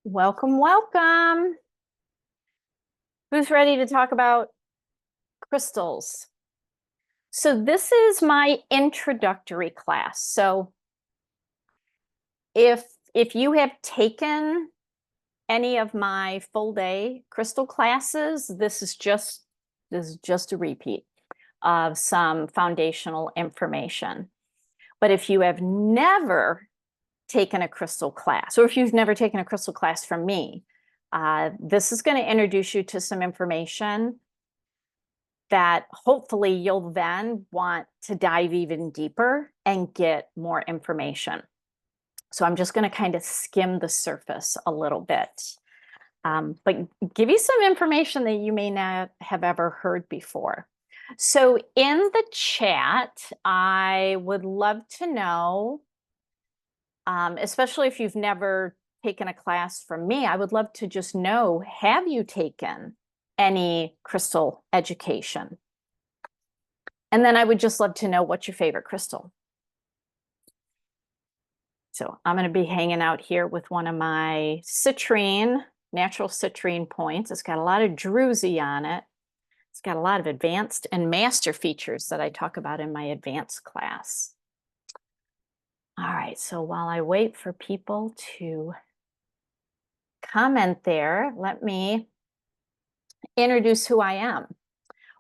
Welcome, welcome. Who's ready to talk about crystals? So this is my introductory class. So if you have taken any of my full day crystal classes, this is just a repeat of some foundational information. But if you have never taken a crystal class, or if you've never taken a crystal class from me, this is going to introduce you to some information that hopefully you'll then want to dive even deeper and get more information. So I'm just going to kind of skim the surface a little bit, but give you some information that you may not have ever heard before. So in the chat, I would love to know, especially if you've never taken a class from me, I would love to just know, have you taken any crystal education? And then I would just love to know, what's your favorite crystal? So I'm going to be hanging out here with one of my citrine, natural citrine points. It's got a lot of druzy on it. It's got a lot of advanced and master features that I talk about in my advanced class. All right, so while I wait for people to comment there, let me introduce who I am.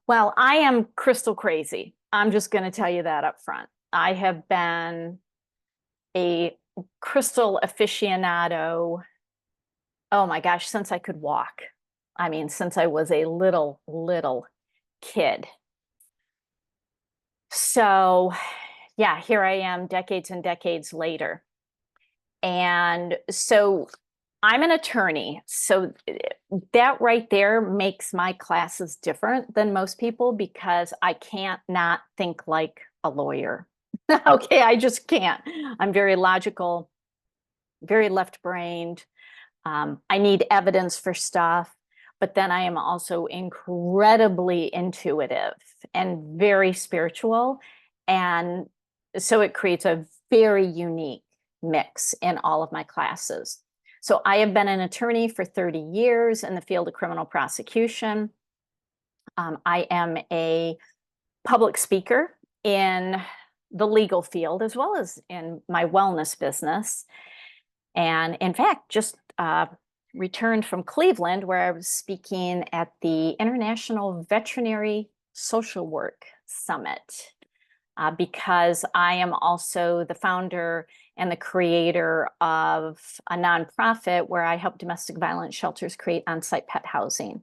Well, I am crystal crazy. I'm just going to tell you that up front. I have been a crystal aficionado, oh my gosh, since I could walk. I mean, since I was a little kid. So yeah, here I am decades and decades later. And so I'm an attorney. So that right there makes my classes different than most people because I can't not think like a lawyer. Okay, I just can't. I'm very logical, very left-brained. I need evidence for stuff, but then I am also incredibly intuitive and very spiritual. And so it creates a very unique mix in all of my classes. So I have been an attorney for 30 years in the field of criminal prosecution. I am a public speaker in the legal field as well as in my wellness business. And in fact, just returned from Cleveland, where I was speaking at the International Veterinary Social Work Summit, because I am also the founder and the creator of a nonprofit where I help domestic violence shelters create on-site pet housing.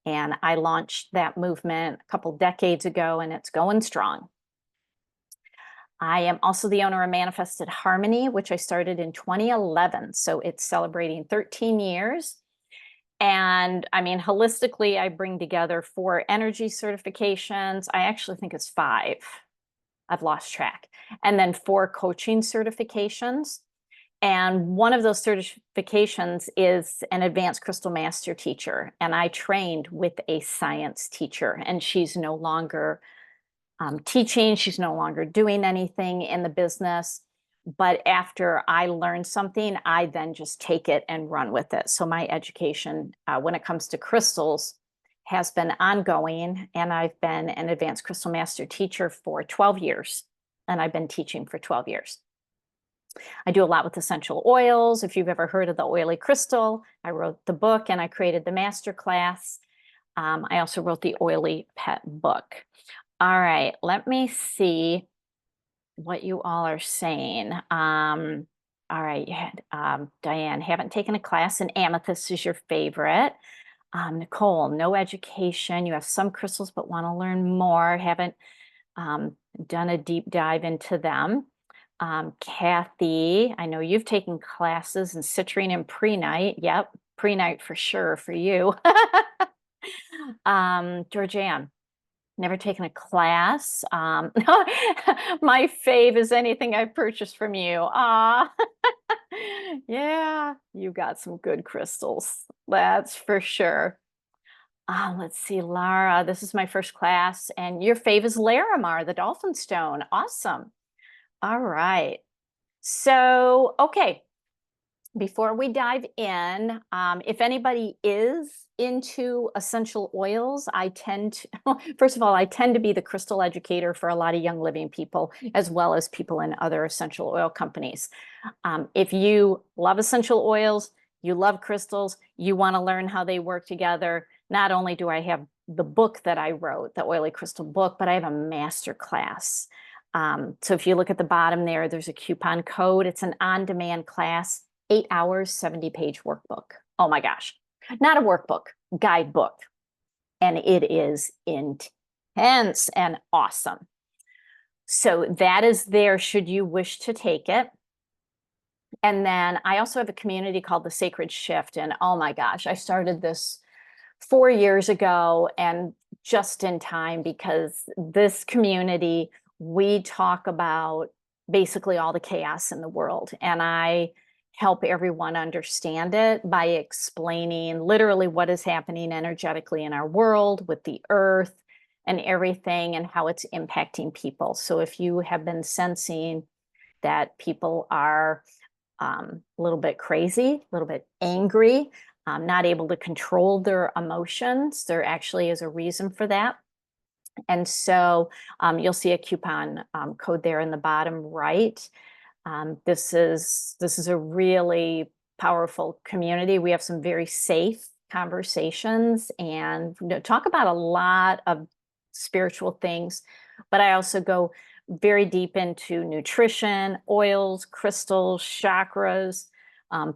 And I launched that movement a couple decades ago, and it's going strong. I am also the owner of Manifested Harmony, which I started in 2011. So it's celebrating 13 years. And I mean, holistically, I bring together 4 energy certifications. I actually think it's 5. I've lost track. And then 4 coaching certifications. And one of those certifications is an advanced crystal master teacher. And I trained with a science teacher, and she's no longer teaching. She's no longer doing anything in the business. But after I learn something, I then just take it and run with it. So my education, when it comes to crystals, has been ongoing. And I've been an advanced crystal master teacher for 12 years. And I've been teaching for 12 years. I do a lot with essential oils. If you've ever heard of the oily crystal, I wrote the book and I created the master class. I also wrote the oily pet book. All right, let me see what you all are saying. All right, Diane, haven't taken a class, and amethyst is your favorite. Nicole, no education. You have some crystals, but want to learn more. Haven't done a deep dive into them. Kathy, I know you've taken classes in citrine and prehnite. Yep, prehnite for sure for you. Georgianne, never taken a class. My fave is anything I purchased from you. Yeah, you got some good crystals. That's for sure. Let's see, Lara, this is my first class, and your fave is Larimar, the Dolphin Stone. Awesome. All right. So, okay. Before we dive in, if anybody is into essential oils, I tend to, first of all, I tend to be the crystal educator for a lot of Young Living people, as well as people in other essential oil companies. If you love essential oils, you love crystals, you want to learn how they work together, not only do I have the book that I wrote, the Oily Crystal book, but I have a master class. So if you look at the bottom there, there's a coupon code. It's an on-demand class. 8 hours, 70-page workbook. Oh my gosh. Not a workbook, guidebook. And it is intense and awesome. So that is there should you wish to take it. And then I also have a community called The Sacred Shift. And oh my gosh, I started this 4 years ago and just in time, because this community, we talk about basically all the chaos in the world. And I help everyone understand it by explaining literally what is happening energetically in our world with the earth and everything and how it's impacting people. So if you have been sensing that people are a little bit crazy, a little bit angry, not able to control their emotions, there actually is a reason for that. And so you'll see a coupon code there in the bottom right. This is a really powerful community. We have some very safe conversations and talk about a lot of spiritual things, but I also go very deep into nutrition, oils, crystals, chakras,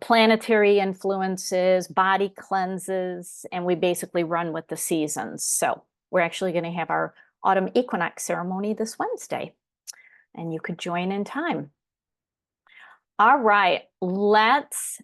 planetary influences, body cleanses, and we basically run with the seasons. So we're actually going to have our autumn equinox ceremony this Wednesday, and you could join in time. All right, let's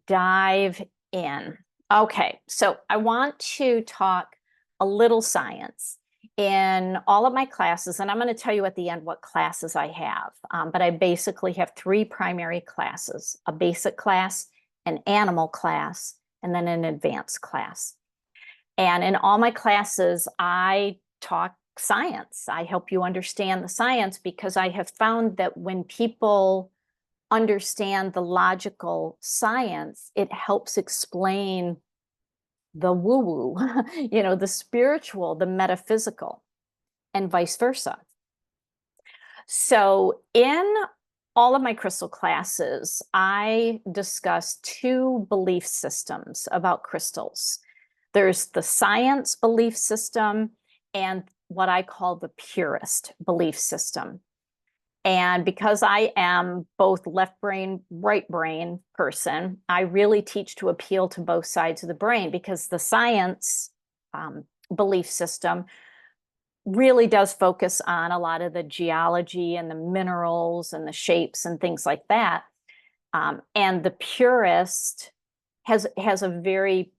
dive in. Okay, so I want to talk a little science in all of my classes, and I'm going to tell you at the end what classes I have. But I basically have 3 primary classes: a basic class, an animal class, and then an advanced class. And in all my classes, I talk science. I help you understand the science, because I have found that when people understand the logical science, it helps explain the woo-woo, the spiritual, the metaphysical, and vice versa. So in all of my crystal classes, I discuss 2 belief systems about crystals. There's the science belief system and what I call the purist belief system. And because I am both left brain, right brain person, I really teach to appeal to both sides of the brain, because the science belief system really does focus on a lot of the geology and the minerals and the shapes and things like that. And the purist has a very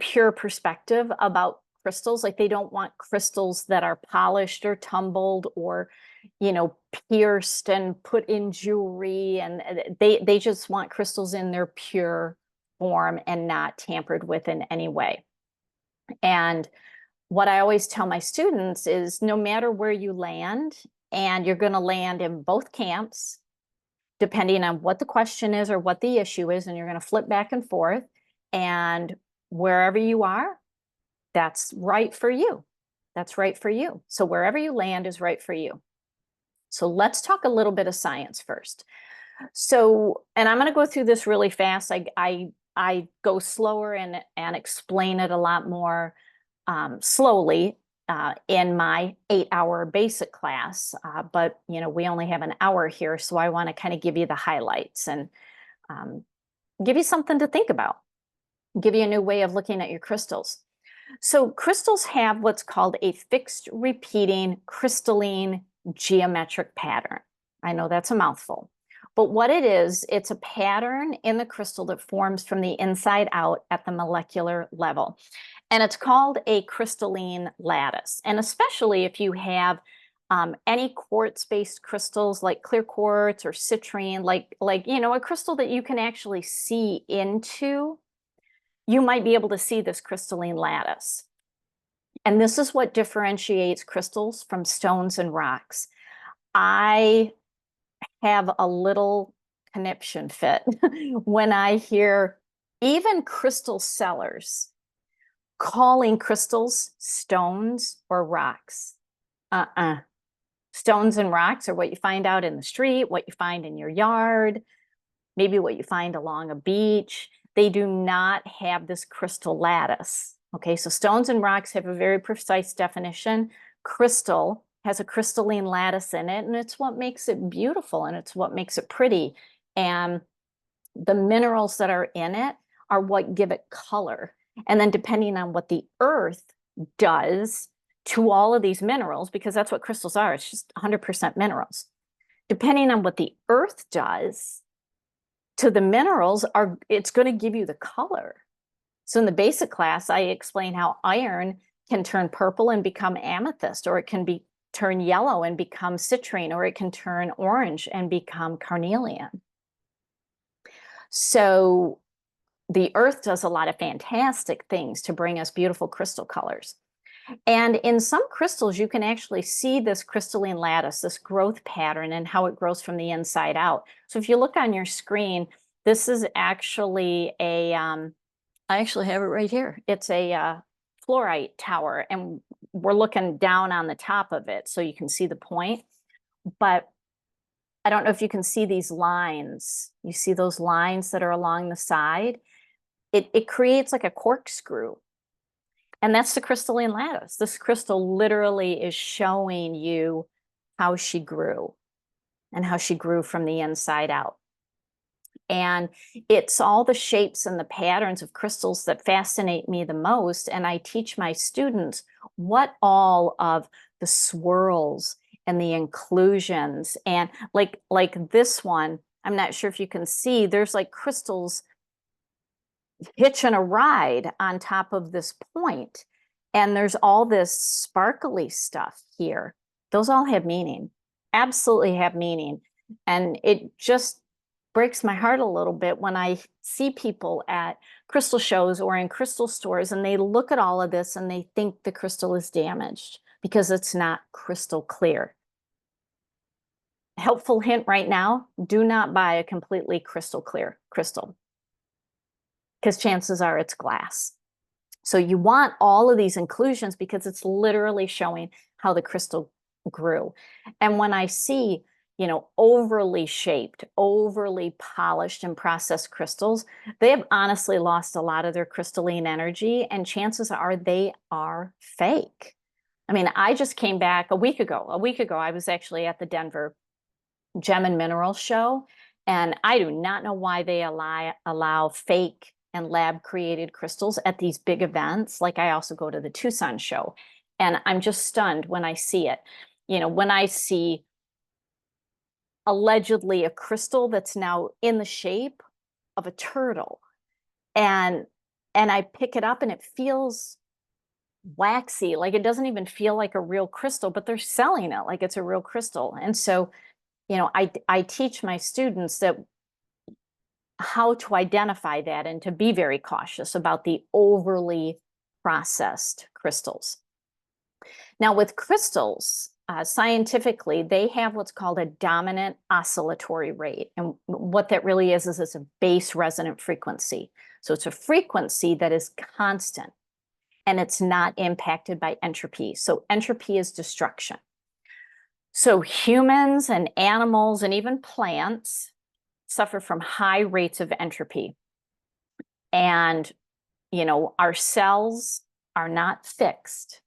pure perspective about crystals. Like, they don't want crystals that are polished or tumbled or, pierced and put in jewelry. And they just want crystals in their pure form and not tampered with in any way. And what I always tell my students is, no matter where you land, and you're going to land in both camps, depending on what the question is or what the issue is, and you're going to flip back and forth, and wherever you are, that's right for you. That's right for you. So wherever you land is right for you. So let's talk a little bit of science first. So, and I'm going to go through this really fast. I go slower and explain it a lot more slowly in my 8-hour basic class. But, we only have an hour here, so I want to kind of give you the highlights and give you something to think about, give you a new way of looking at your crystals. So crystals have what's called a fixed repeating crystalline geometric pattern. I know that's a mouthful, but what it is, it's a pattern in the crystal that forms from the inside out at the molecular level. And it's called a crystalline lattice. And especially if you have any quartz-based crystals like clear quartz or citrine, like a crystal that you can actually see into, you might be able to see this crystalline lattice. And this is what differentiates crystals from stones and rocks. I have a little conniption fit when I hear even crystal sellers calling crystals stones or rocks. Stones and rocks are what you find out in the street, what you find in your yard, maybe what you find along a beach. They do not have this crystal lattice. Okay, so stones and rocks have a very precise definition. Crystal has a crystalline lattice in it, and it's what makes it beautiful and it's what makes it pretty. And the minerals that are in it are what give it color. And then depending on what the earth does to all of these minerals, because that's what crystals are, it's just 100% minerals. Depending on what the earth does to the minerals, it's going to give you the color. So in the basic class, I explain how iron can turn purple and become amethyst, or it can turn yellow and become citrine, or it can turn orange and become carnelian. So the earth does a lot of fantastic things to bring us beautiful crystal colors. And in some crystals, you can actually see this crystalline lattice, this growth pattern, and how it grows from the inside out. So if you look on your screen, this is actually I actually have it right here. It's a fluorite tower, and we're looking down on the top of it so you can see the point. But I don't know if you can see these lines. You see those lines that are along the side? It creates like a corkscrew. And that's the crystalline lattice. This crystal literally is showing you how she grew and how she grew from the inside out. And it's all the shapes and the patterns of crystals that fascinate me the most. And I teach my students what all of the swirls and the inclusions and like this one, I'm not sure if you can see, there's like crystals hitching a ride on top of this point. And there's all this sparkly stuff here. Those all have meaning, absolutely have meaning. And it just breaks my heart a little bit when I see people at crystal shows or in crystal stores and they look at all of this and they think the crystal is damaged because it's not crystal clear. Helpful hint right now, do not buy a completely crystal clear crystal, because chances are it's glass. So you want all of these inclusions because it's literally showing how the crystal grew. And when I see, overly shaped, overly polished and processed crystals, they have honestly lost a lot of their crystalline energy, and chances are they are fake. I mean, I just came back a week ago. I was actually at the Denver Gem and Mineral Show, and I do not know why they allow fake and lab created crystals at these big events. Like I also go to the Tucson show, and I'm just stunned when I see it. When I see allegedly a crystal that's now in the shape of a turtle, and I pick it up and it feels waxy, like it doesn't even feel like a real crystal, but they're selling it like it's a real crystal. And so, I teach my students that how to identify that and to be very cautious about the overly processed crystals. Now, with crystals, scientifically, they have what's called a dominant oscillatory rate. And what that really is it's a base resonant frequency. So it's a frequency that is constant and it's not impacted by entropy. So entropy is destruction. So humans and animals and even plants suffer from high rates of entropy. And, our cells are not fixed.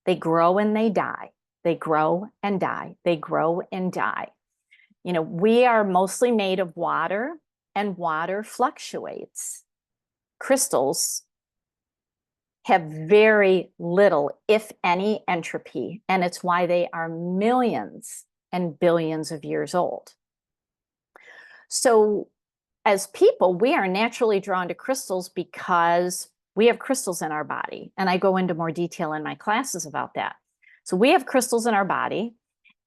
They grow and they die. They grow and die. They grow and die. We are mostly made of water, and water fluctuates. Crystals have very little, if any, entropy, and it's why they are millions and billions of years old. So as people, we are naturally drawn to crystals because we have crystals in our body. And I go into more detail in my classes about that. So we have crystals in our body,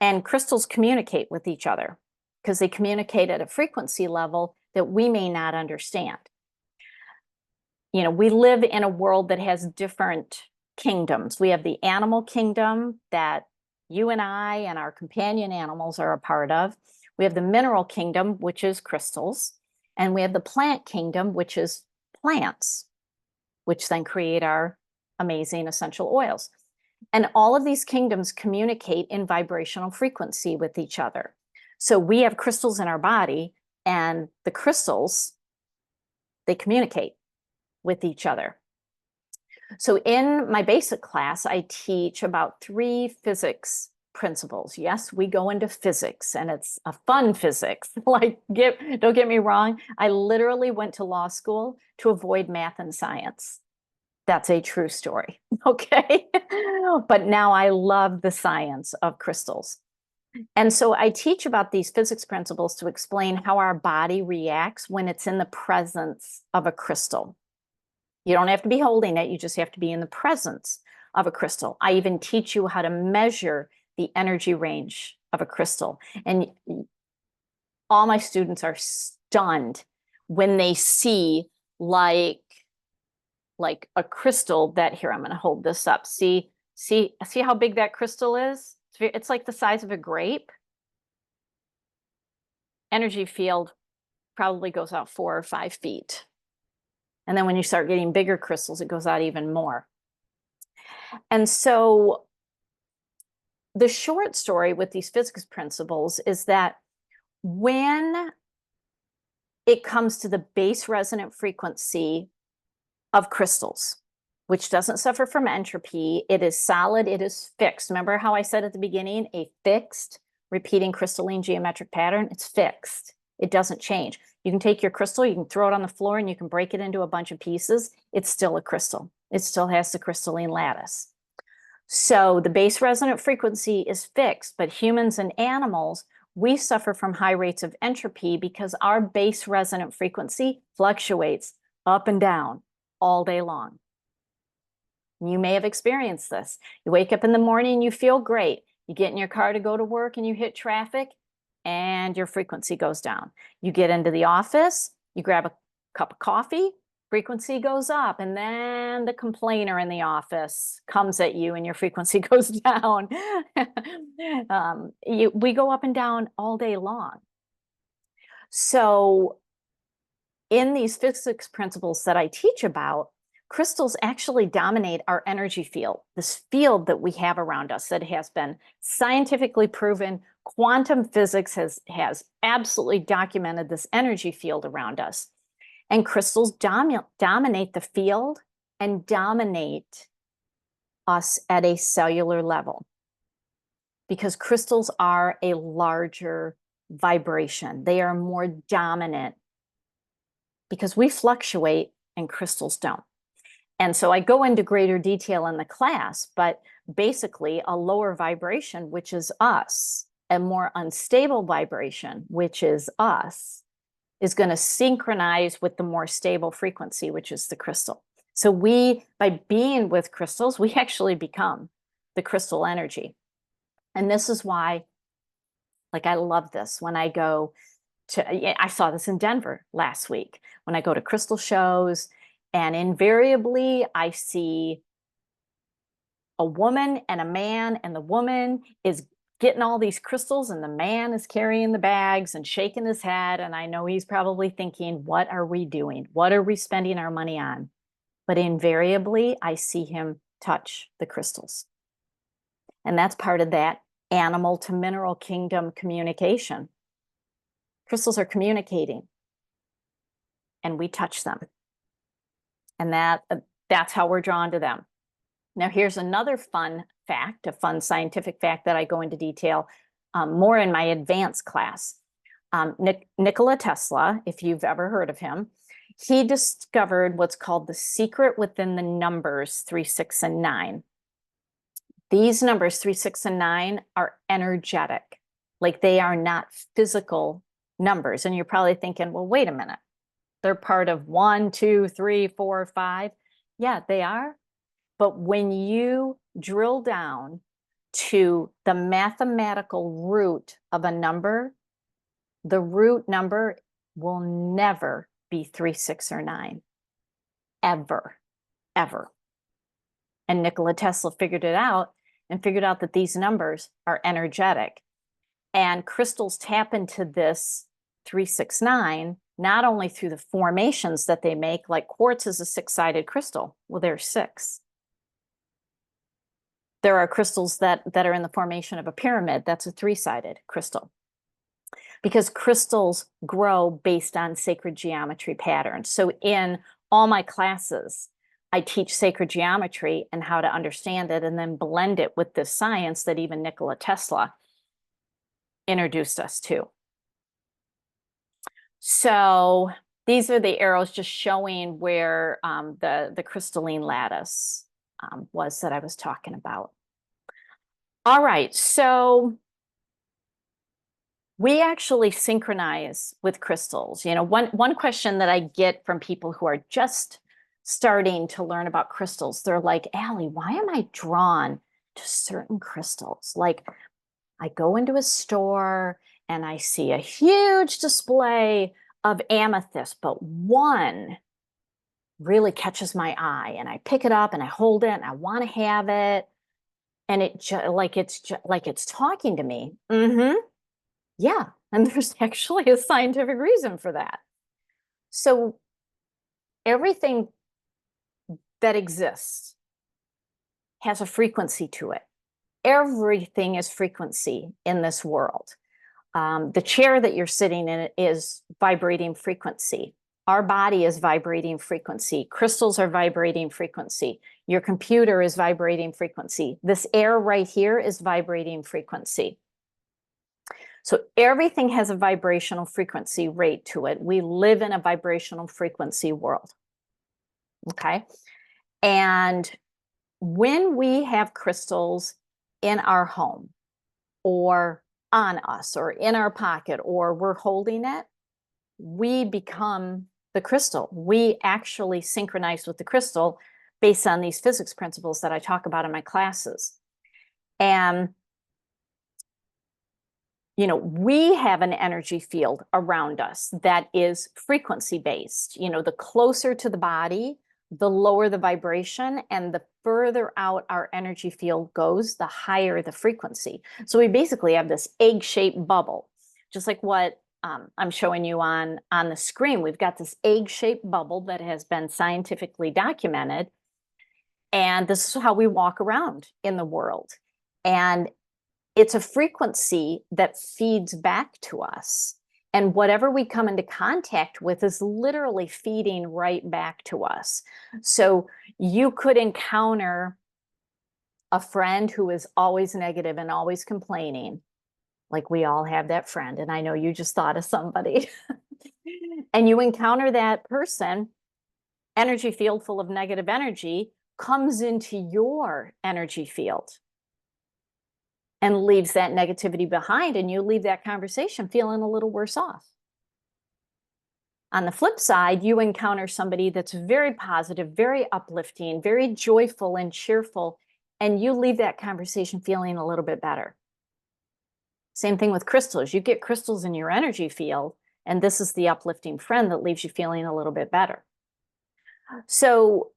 and crystals communicate with each other because they communicate at a frequency level that we may not understand. We live in a world that has different kingdoms. We have the animal kingdom that you and I and our companion animals are a part of. We have the mineral kingdom, which is crystals, and we have the plant kingdom, which is plants, which then create our amazing essential oils. And all of these kingdoms communicate in vibrational frequency with each other. So we have crystals in our body, and the crystals, they communicate with each other. So in my basic class, I teach about 3 physics principles. Yes, we go into physics, and it's a fun physics. Like, don't get me wrong, I literally went to law school to avoid math and science. That's a true story, okay? But now I love the science of crystals. And so I teach about these physics principles to explain how our body reacts when it's in the presence of a crystal. You don't have to be holding it, you just have to be in the presence of a crystal. I even teach you how to measure the energy range of a crystal. And all my students are stunned when they see like a crystal that, here, I'm going to hold this up. See how big that crystal is? It's like the size of a grape. Energy field probably goes out 4 or 5 feet. And then when you start getting bigger crystals, it goes out even more. And so the short story with these physics principles is that when it comes to the base resonant frequency of crystals, which doesn't suffer from entropy, it is solid, it is fixed. Remember how I said at the beginning, a fixed repeating crystalline geometric pattern? It's fixed. It doesn't change. You can take your crystal, you can throw it on the floor, and you can break it into a bunch of pieces. It's still a crystal. It still has the crystalline lattice. So the base resonant frequency is fixed, but humans and animals, we suffer from high rates of entropy because our base resonant frequency fluctuates up and down all day long. You may have experienced this. You wake up in the morning, you feel great. You get in your car to go to work and you hit traffic and your frequency goes down. You get into the office, you grab a cup of coffee, frequency goes up, and then the complainer in the office comes at you and your frequency goes down. We go up and down all day long. So in these physics principles that I teach about, crystals actually dominate our energy field, this field that we have around us that has been scientifically proven. Quantum physics has absolutely documented this energy field around us. And crystals dominate the field and dominate us at a cellular level because crystals are a larger vibration. They are more dominant because we fluctuate and crystals don't. And so I go into greater detail in the class, but basically a lower vibration, which is us, a more unstable vibration, which is us, is going to synchronize with the more stable frequency, which is the crystal. So by being with crystals, we actually become the crystal energy. And this is why, like, I love this when I go I saw this in Denver last week, when I go to crystal shows, and invariably I see a woman and a man, and the woman is getting all these crystals and the man is carrying the bags and shaking his head. And I know he's probably thinking, what are we doing? What are we spending our money on? But invariably, I see him touch the crystals. And that's part of that animal to mineral kingdom communication. Crystals are communicating and we touch them. And that's how we're drawn to them. Now, here's another fun fact, a fun scientific fact that I go into detail more in my advanced class. Nikola Tesla, if you've ever heard of him, he discovered what's called the secret within the numbers 3, 6, and 9. These numbers 3, 6, and 9 are energetic, like they are not physical numbers. And you're probably thinking, well, wait a minute. They're part of 1, 2, 3, 4, 5. Yeah, they are. But when you drill down to the mathematical root of a number, the root number will never be 3, 6, or 9. Ever, ever. And Nikola Tesla figured it out and figured out that these numbers are energetic. And crystals tap into this 369, not only through the formations that they make, like quartz is a 6-sided crystal. Well, there's 6. There are crystals that are in the formation of a pyramid. That's a 3-sided crystal. Because crystals grow based on sacred geometry patterns. So in all my classes, I teach sacred geometry and how to understand it, and then blend it with this science that even Nikola Tesla introduced us to. So these are the arrows just showing where the crystalline lattice was that I was talking about. All right, so we actually synchronize with crystals. You know, one question that I get from people who are just starting to learn about crystals, they're like, Allie, why am I drawn to certain crystals? Like, I go into a store and I see a huge display of amethyst, but one really catches my eye, and I pick it up and I hold it and I want to have it, and it's talking to me. Yeah, and there's actually a scientific reason for that. So everything that exists has a frequency to it. Everything is frequency in this world. The chair that you're sitting in is vibrating frequency. Our body is vibrating frequency. Crystals are vibrating frequency. Your computer is vibrating frequency. This air right here is vibrating frequency. So everything has a vibrational frequency rate to it. We live in a vibrational frequency world. Okay. And when we have crystals in our home or on us or in our pocket or we're holding it, we become the crystal. We actually synchronize with the crystal based on these physics principles that I talk about in my classes. And you know, we have an energy field around us that is frequency based. You know, the closer to the body, the lower the vibration, and the further out our energy field goes, the higher the frequency. So we basically have this egg-shaped bubble, just like what I'm showing you on the screen. We've got this egg-shaped bubble that has been scientifically documented, and this is how we walk around in the world. And it's a frequency that feeds back to us. And whatever we come into contact with is literally feeding right back to us. So you could encounter a friend who is always negative and always complaining. Like, we all have that friend. And I know you just thought of somebody. And you encounter that person, energy field full of negative energy comes into your energy field and leaves that negativity behind, and you leave that conversation feeling a little worse off. On the flip side, you encounter somebody that's very positive, very uplifting, very joyful and cheerful, and you leave that conversation feeling a little bit better. Same thing with crystals. You get crystals in your energy field, and this is the uplifting friend that leaves you feeling a little bit better. So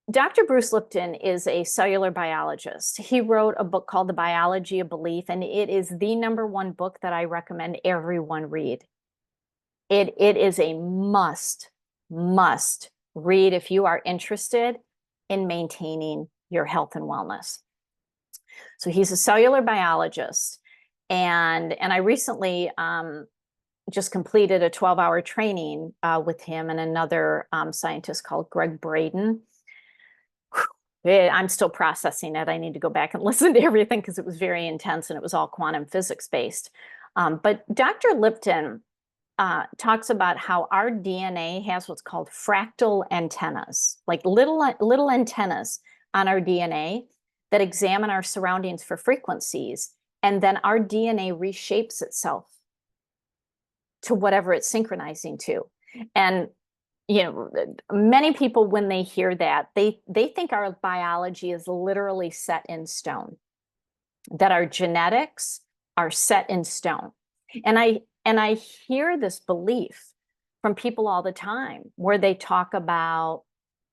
Dr. Bruce Lipton is a cellular biologist. He wrote a book called The Biology of Belief, and it is the #1 book that I recommend everyone read. It is a must read if you are interested in maintaining your health and wellness. So he's a cellular biologist, and I recently just completed a 12-hour training with him and another scientist called Greg Braden. I'm still processing it. I need to go back and listen to everything because it was very intense and it was all quantum physics based. But Dr. Lipton talks about how our DNA has what's called fractal antennas, like little antennas on our DNA that examine our surroundings for frequencies. And then our DNA reshapes itself to whatever it's synchronizing to. And you know, many people, when they hear that, they think our biology is literally set in stone, that our genetics are set in stone. And I hear this belief from people all the time where they talk about,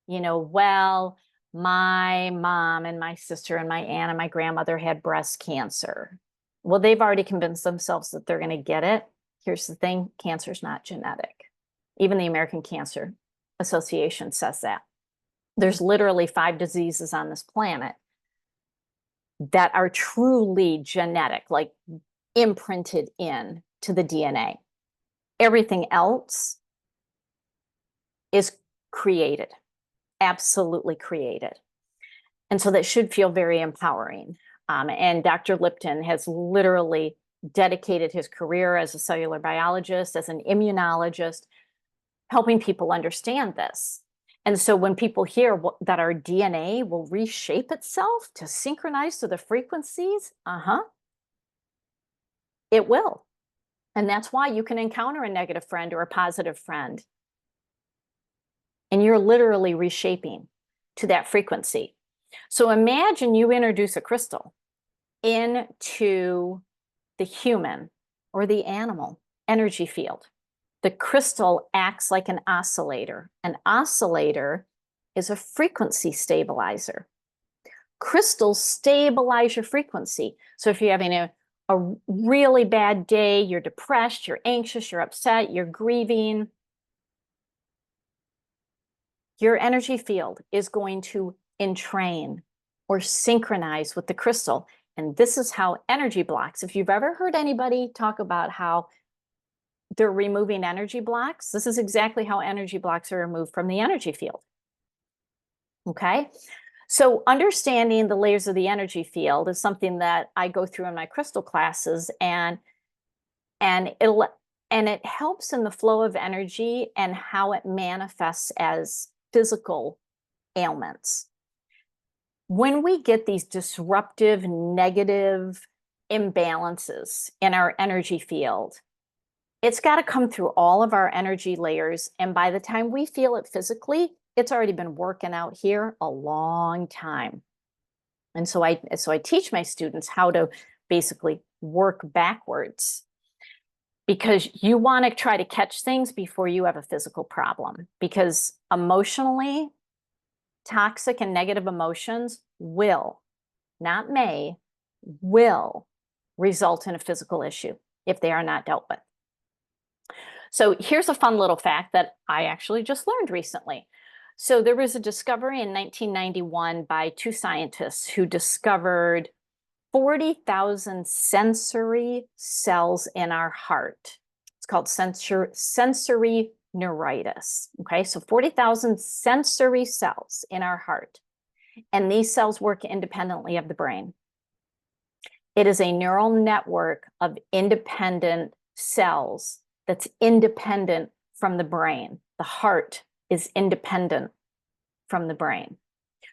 you know, well, my mom and my sister and my aunt and my grandmother had breast cancer. Well, they've already convinced themselves that they're going to get it. Here's the thing, cancer is not genetic. Even the American Cancer Association says that. There's literally 5 diseases on this planet that are truly genetic, like imprinted in to the DNA. Everything else is created, absolutely created. And so that should feel very empowering. And Dr. Lipton has literally dedicated his career as a cellular biologist, as an immunologist, helping people understand this. And so when people hear that our DNA will reshape itself to synchronize to the frequencies, it will. And that's why you can encounter a negative friend or a positive friend. And you're literally reshaping to that frequency. So imagine you introduce a crystal into the human or the animal energy field. The crystal acts like an oscillator. An oscillator is a frequency stabilizer. Crystals stabilize your frequency. So if you're having a really bad day, you're depressed, you're anxious, you're upset, you're grieving, your energy field is going to entrain or synchronize with the crystal. And this is how energy blocks. If you've ever heard anybody talk about how they're removing energy blocks, this is exactly how energy blocks are removed from the energy field. Okay? So understanding the layers of the energy field is something that I go through in my crystal classes, and it helps in the flow of energy and how it manifests as physical ailments. When we get these disruptive, negative imbalances in our energy field, it's got to come through all of our energy layers. And by the time we feel it physically, it's already been working out here a long time. And so I teach my students how to basically work backwards, because you want to try to catch things before you have a physical problem. Because emotionally, toxic and negative emotions will, not may, will result in a physical issue if they are not dealt with. So here's a fun little fact that I actually just learned recently. So there was a discovery in 1991 by 2 scientists who discovered 40,000 sensory cells in our heart. It's called sensory neuritis. Okay, so 40,000 sensory cells in our heart. And these cells work independently of the brain. It is a neural network of independent cells that's independent from the brain. The heart is independent from the brain.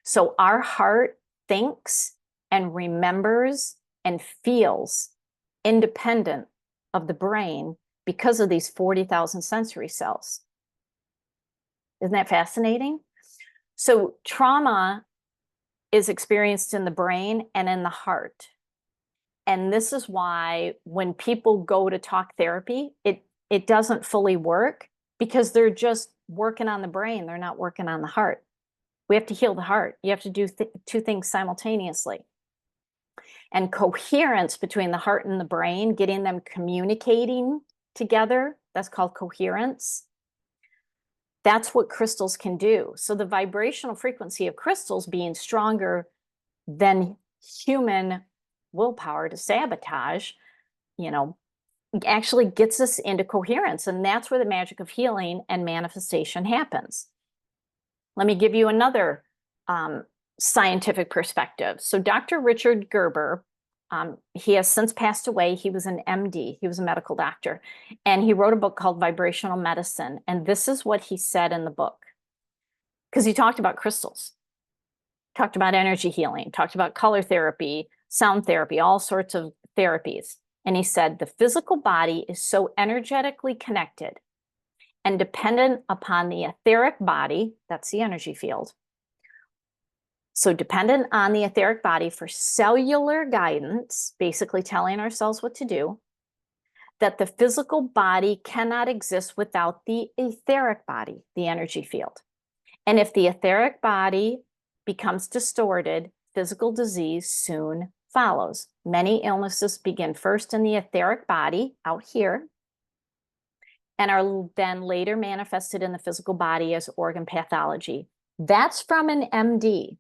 So our heart thinks and remembers and feels independent of the brain because of these 40,000 sensory cells. Isn't that fascinating? So trauma is experienced in the brain and in the heart. And this is why when people go to talk therapy, it doesn't fully work, because they're just working on the brain. They're not working on the heart. We have to heal the heart. You have to do 2 things simultaneously. And coherence between the heart and the brain, getting them communicating together, that's called coherence. That's what crystals can do. So the vibrational frequency of crystals being stronger than human willpower to sabotage, actually gets us into coherence. And that's where the magic of healing and manifestation happens. Let me give you another scientific perspective. So Dr. Richard Gerber, he has since passed away. He was an MD. He was a medical doctor. And he wrote a book called Vibrational Medicine. And this is what he said in the book. Because he talked about crystals, talked about energy healing, talked about color therapy, sound therapy, all sorts of therapies. And he said, the physical body is so energetically connected and dependent upon the etheric body, that's the energy field. So dependent on the etheric body for cellular guidance, basically telling ourselves what to do, that the physical body cannot exist without the etheric body, the energy field. And if the etheric body becomes distorted, physical disease soon follows. Many illnesses begin first in the etheric body out here and are then later manifested in the physical body as organ pathology. That's from an MD.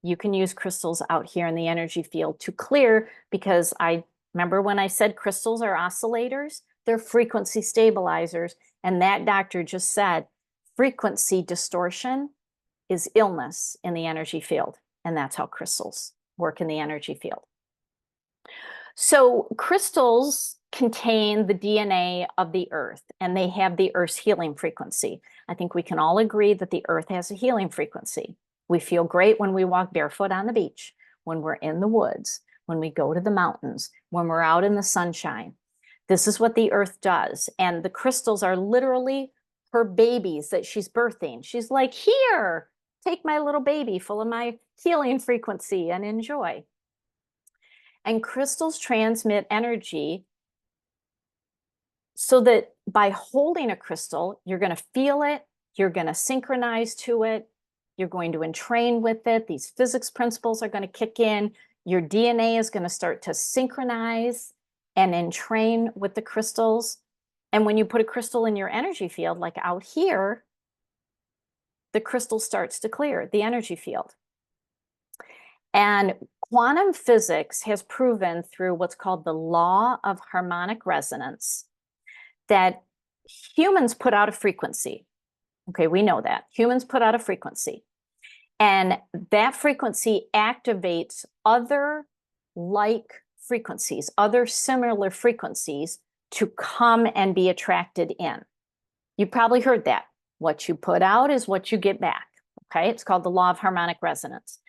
You can use crystals out here in the energy field to clear, because I remember when I said crystals are oscillators, they're frequency stabilizers. And that doctor just said frequency distortion is illness in the energy field. And that's how crystals work in the energy field. So crystals contain the DNA of the earth, and they have the earth's healing frequency. I think we can all agree that the earth has a healing frequency. We feel great when we walk barefoot on the beach, when we're in the woods, when we go to the mountains, when we're out in the sunshine. This is what the earth does. And the crystals are literally her babies that she's birthing. She's like, here, take my little baby full of my healing frequency and enjoy. And crystals transmit energy so that by holding a crystal, you're going to feel it, you're going to synchronize to it, you're going to entrain with it. These physics principles are going to kick in. Your DNA is going to start to synchronize and entrain with the crystals. And when you put a crystal in your energy field, like out here, the crystal starts to clear the energy field. And quantum physics has proven through what's called the law of harmonic resonance that humans put out a frequency. Okay, we know that. Humans put out a frequency. And that frequency activates other like frequencies, other similar frequencies to come and be attracted in. You probably heard that. What you put out is what you get back. Okay, it's called the law of harmonic resonance.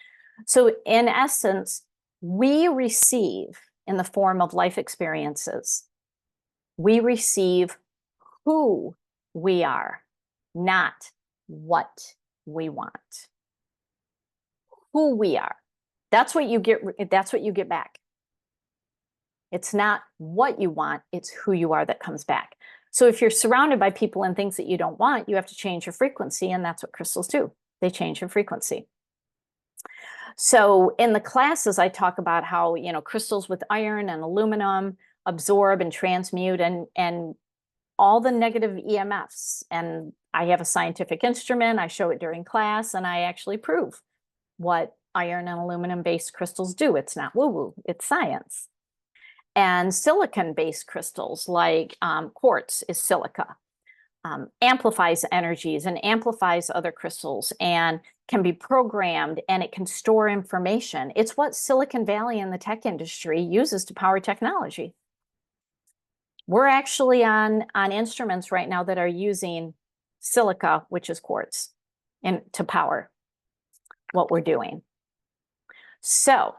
So in essence, we receive in the form of life experiences, we receive who we are, not what we want. Who we are. That's what you get back. It's not what you want, it's who you are that comes back. So if you're surrounded by people and things that you don't want, you have to change your frequency, and that's what crystals do. They change your frequency. So in the classes, I talk about how, crystals with iron and aluminum absorb and transmute and all the negative EMFs. And I have a scientific instrument. I show it during class, and I actually prove what iron and aluminum-based crystals do. It's not woo-woo, it's science. And silicon-based crystals like quartz is silica, amplifies energies and amplifies other crystals and can be programmed, and it can store information. It's what Silicon Valley and the tech industry uses to power technology. We're actually on instruments right now that are using silica, which is quartz, and to power what we're doing. So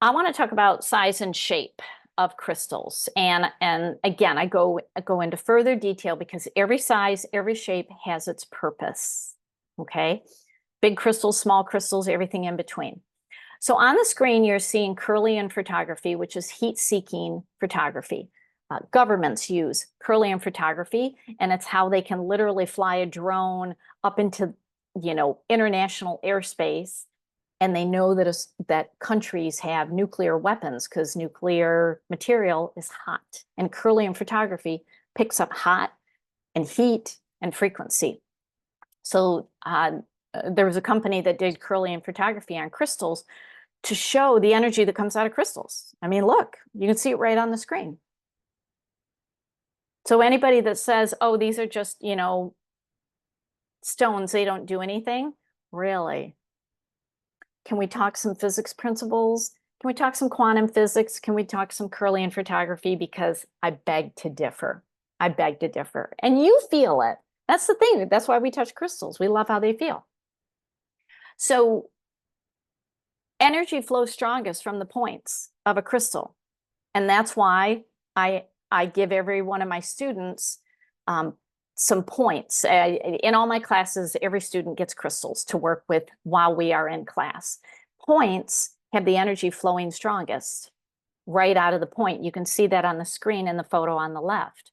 I want to talk about size and shape of crystals. And again, I go into further detail because every size, every shape has its purpose. Okay. Big crystals, small crystals, everything in between. So on the screen, you're seeing Kirlian photography, which is heat-seeking photography. Governments use Kirlian photography, and it's how they can literally fly a drone up into, international airspace. And they know that countries have nuclear weapons because nuclear material is hot. And Kirlian photography picks up hot and heat and frequency. So there was a company that did Kirlian photography on crystals to show the energy that comes out of crystals. I mean, look, you can see it right on the screen. So anybody that says, oh, these are just, stones, they don't do anything, really? Can we talk some physics principles? Can we talk some quantum physics? Can we talk some Kirlian photography? Because I beg to differ. I beg to differ. And you feel it. That's the thing. That's why we touch crystals. We love how they feel. So energy flows strongest from the points of a crystal. And that's why I give every one of my students some points. In all my classes, every student gets crystals to work with while we are in class. Points have the energy flowing strongest right out of the point. You can see that on the screen in the photo on the left.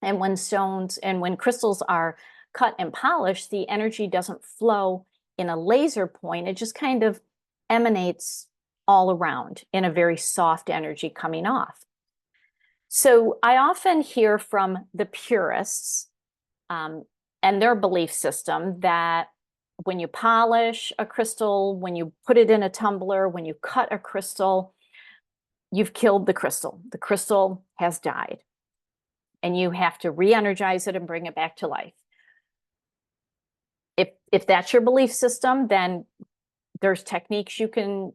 And when crystals are cut and polished, the energy doesn't flow in a laser point, it just kind of emanates all around in a very soft energy coming off. So I often hear from the purists and their belief system that when you polish a crystal, when you put it in a tumbler, when you cut a crystal, you've killed the crystal. The crystal has died, and you have to re-energize it and bring it back to life. If that's your belief system, then there's techniques you can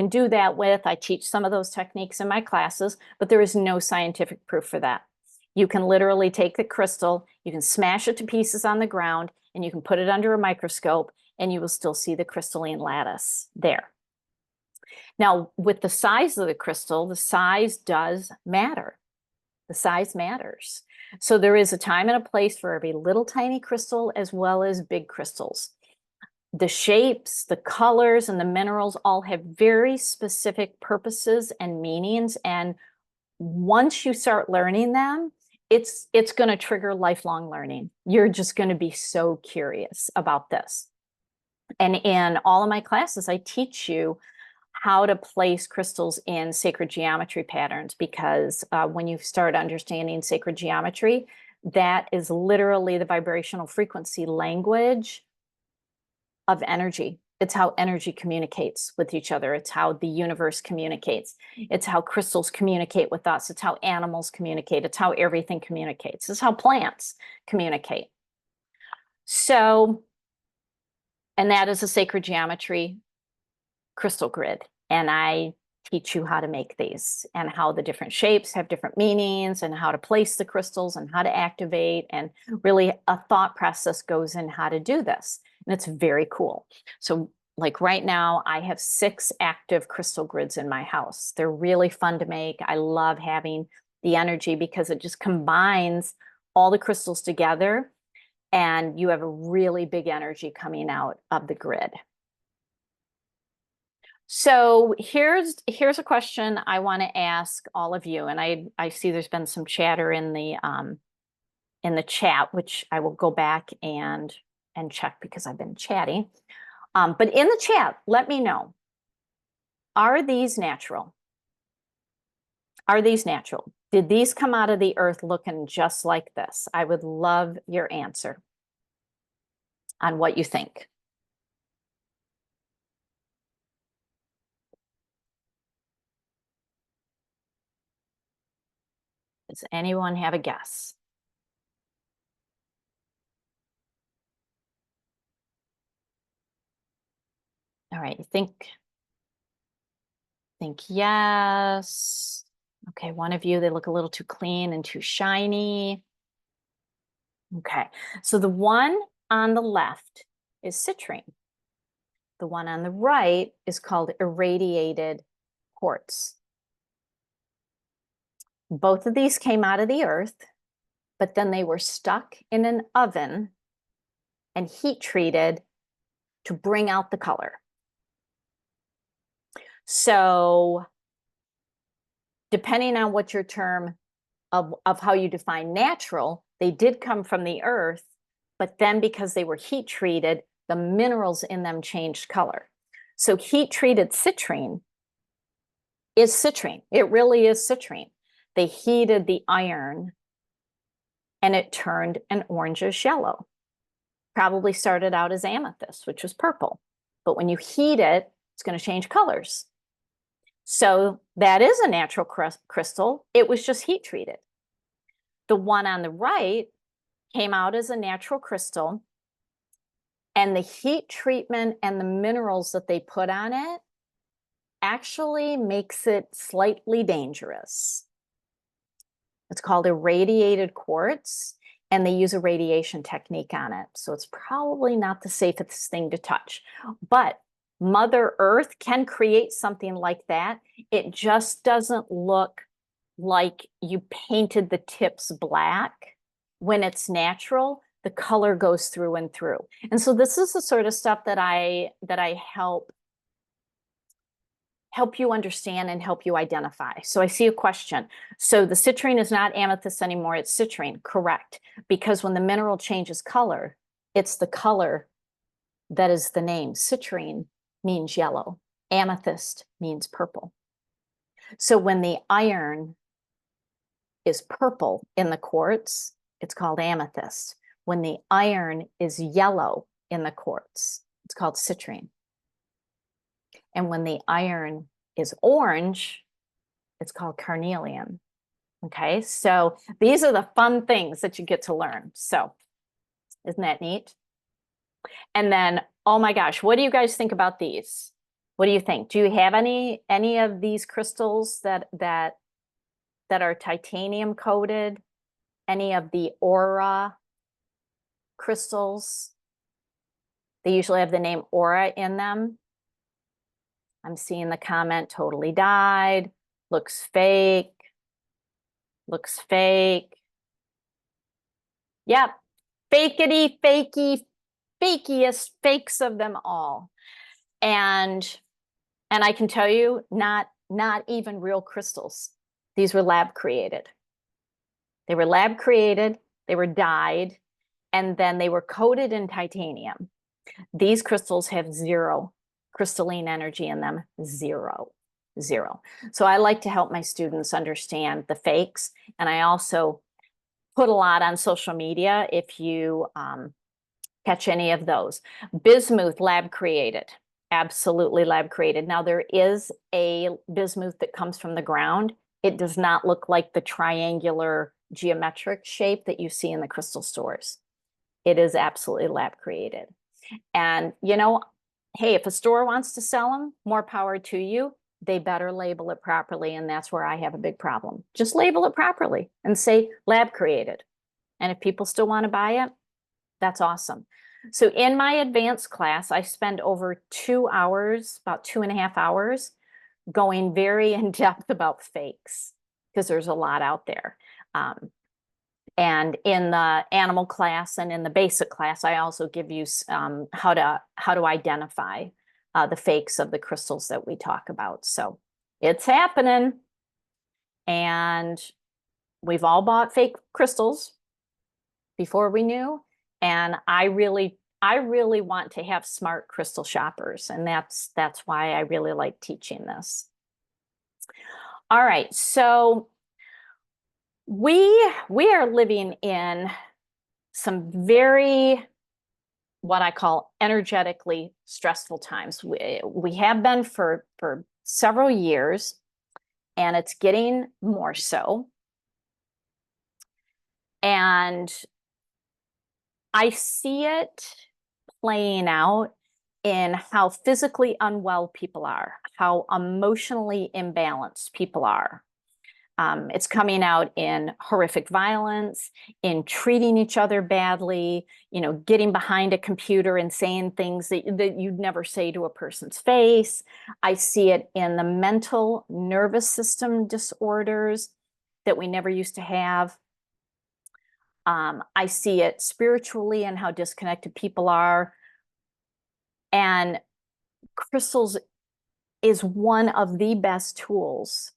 do that with. I teach some of those techniques in my classes, but there is no scientific proof for that. You can literally take the crystal, you can smash it to pieces on the ground, and you can put it under a microscope, and you will still see the crystalline lattice there. Now, with the size of the crystal, the size does matter. The size matters. So there is a time and a place for every little tiny crystal as well as big crystals. The shapes, the colors, and the minerals all have very specific purposes and meanings. And once you start learning them, it's going to trigger lifelong learning. You're just going to be so curious about this. And in all of my classes, I teach you how to place crystals in sacred geometry patterns, because when you start understanding sacred geometry, that is literally the vibrational frequency language of energy. It's how energy communicates with each other. It's how the universe communicates. It's how crystals communicate with us. It's how animals communicate. It's how everything communicates. It's how plants communicate. So, and that is a sacred geometry crystal grid. And I teach you how to make these and how the different shapes have different meanings and how to place the crystals and how to activate. And really a thought process goes in how to do this. And it's very cool. So like right now, I have 6 active crystal grids in my house. They're really fun to make. I love having the energy because it just combines all the crystals together, and you have a really big energy coming out of the grid. So here's a question I want to ask all of you, and I see there's been some chatter in the chat, which I will go back and check because I've been chatting. But in the chat, let me know, are these natural? Are these natural? Did these come out of the earth looking just like this? I would love your answer on what you think. Does anyone have a guess? All right, you think yes. Okay, one of you, they look a little too clean and too shiny. Okay, so the one on the left is citrine. The one on the right is called irradiated quartz. Both of these came out of the earth, but then they were stuck in an oven and heat treated to bring out the color. So depending on what your term of how you define natural, they did come from the earth, but then because they were heat treated, the minerals in them changed color. So heat treated citrine is citrine. It really is citrine. They heated the iron and it turned an orangish yellow. Probably started out as amethyst, which was purple. But when you heat it, it's going to change colors. So that is a natural crystal. It was just heat treated. The one on the right came out as a natural crystal, and the heat treatment and the minerals that they put on it actually makes it slightly dangerous. It's called irradiated quartz, and they use a radiation technique on it. So it's probably not the safest thing to touch. But Mother Earth can create something like that. It just doesn't look like you painted the tips black. When it's natural, the color goes through and through. And so this is the sort of stuff that I help you understand and help you identify. So I see a question. So the citrine is not amethyst anymore, it's citrine. Correct. Because when the mineral changes color, it's the color That is the name. Citrine means yellow. Amethyst means purple. So when the iron is purple in the quartz, it's called amethyst. When the iron is yellow in the quartz, it's called citrine. And when the iron is orange, it's called carnelian. Okay, so these are the fun things that you get to learn. So isn't that neat? And then, oh my gosh, what do you guys think about these? What do you think? Do you have any of these crystals that are titanium coated? Any of the aura crystals? They usually have the name aura in them. I'm seeing the comment, totally dyed, looks fake, looks fake. Yep, fakety, fakey, fakiest fakes of them all. And I can tell you, not even real crystals. These were lab created. They were lab created, they were dyed, and then they were coated in titanium. These crystals have zero crystalline energy in them, zero. So I like to help my students understand the fakes, and I also put a lot on social media if you catch any of those. Bismuth, lab created, absolutely lab created. Now there is a bismuth that comes from the ground. It does not look like the triangular geometric shape that you see in the crystal stores. It is absolutely lab created. And hey, if a store wants to sell them, more power to you. They better label it properly, and that's where I have a big problem. Just label it properly and say lab created. And if people still want to buy it, that's awesome. So in my advanced class, I spend over 2 hours, about 2.5 hours, going very in depth about fakes, because there's a lot out there. And in the animal class and in the basic class, I also give you how to identify the fakes of the crystals that we talk about. So it's happening. And we've all bought fake crystals before we knew. And I really want to have smart crystal shoppers. And that's why I really like teaching this. All right, so we are living in some very, what I call, energetically stressful times. We have been for several years, and it's getting more so. And I see it playing out in how physically unwell people are, how emotionally imbalanced people are. It's coming out in horrific violence, in treating each other badly, getting behind a computer and saying things that you'd never say to a person's face. I see it in the mental nervous system disorders that we never used to have. I see it spiritually and how disconnected people are. And crystals is one of the best tools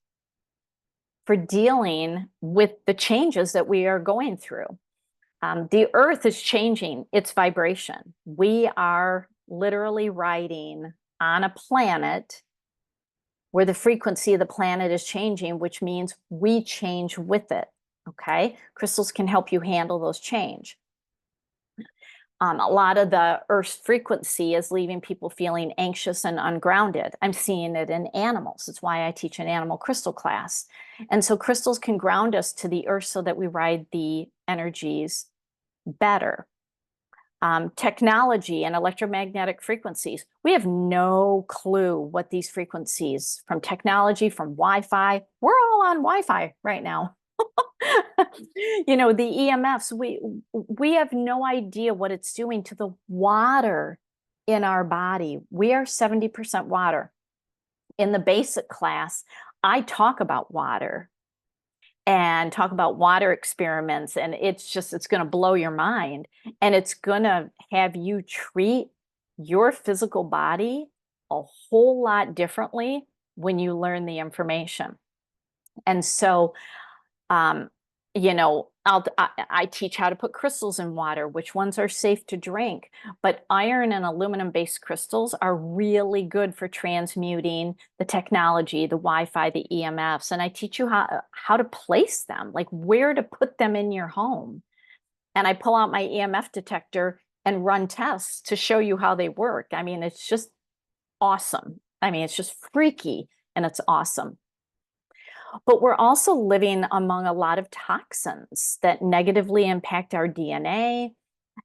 for dealing with the changes that we are going through. The earth is changing its vibration. We are literally riding on a planet where the frequency of the planet is changing, which means we change with it. Okay, crystals can help you handle those change. A lot of the Earth's frequency is leaving people feeling anxious and ungrounded. I'm seeing it in animals. It's why I teach an animal crystal class. And so crystals can ground us to the Earth so that we ride the energies better. Technology and electromagnetic frequencies. We have no clue what these frequencies from technology, from Wi-Fi, we're all on Wi-Fi right now. The EMFs, we have no idea what it's doing to the water in our body. We are 70% water. In the basic class, I talk about water and talk about water experiments, and it's going to blow your mind, and it's going to have you treat your physical body a whole lot differently when you learn the information. And so I teach how to put crystals in water, which ones are safe to drink. But iron and aluminum-based crystals are really good for transmuting the technology, the Wi-Fi, the EMFs. And I teach you how to place them, like where to put them in your home. And I pull out my EMF detector and run tests to show you how they work. I mean, it's just awesome. I mean, it's just freaky and it's awesome. But we're also living among a lot of toxins that negatively impact our DNA,